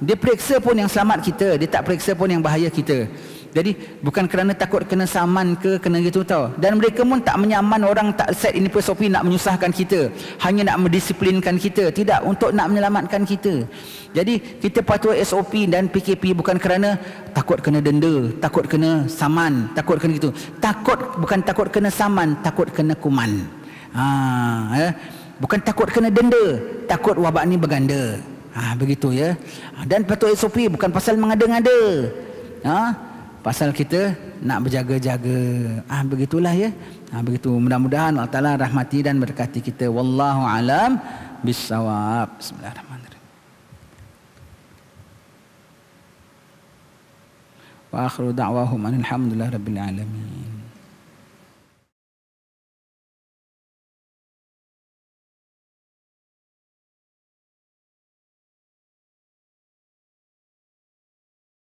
Dia periksa pun yang selamat kita, dia tak periksa pun yang bahaya kita. Jadi bukan kerana takut kena saman ke, kena gitu tau. Dan mereka pun tak menyaman orang tak set ini SOP nak menyusahkan kita, hanya nak mendisiplinkan kita. Tidak, untuk nak menyelamatkan kita. Jadi kita patuh SOP dan PKP bukan kerana takut kena denda, takut kena saman, takut kena gitu. Bukan takut kena saman, takut kena kuman. Bukan takut kena denda, takut wabak ni berganda. Begitu, ya. Dan patuh SOP bukan pasal mengada-ngada. Pasal kita nak berjaga-jaga. Begitulah, ya. Begitu. Mudah-mudahan Allah Ta'ala rahmati dan berkati kita. Wallahu alam bissawab. Bismillahirrahmanirrahim. Wa akhiru da'wahum alhamdulillah rabbil alamin.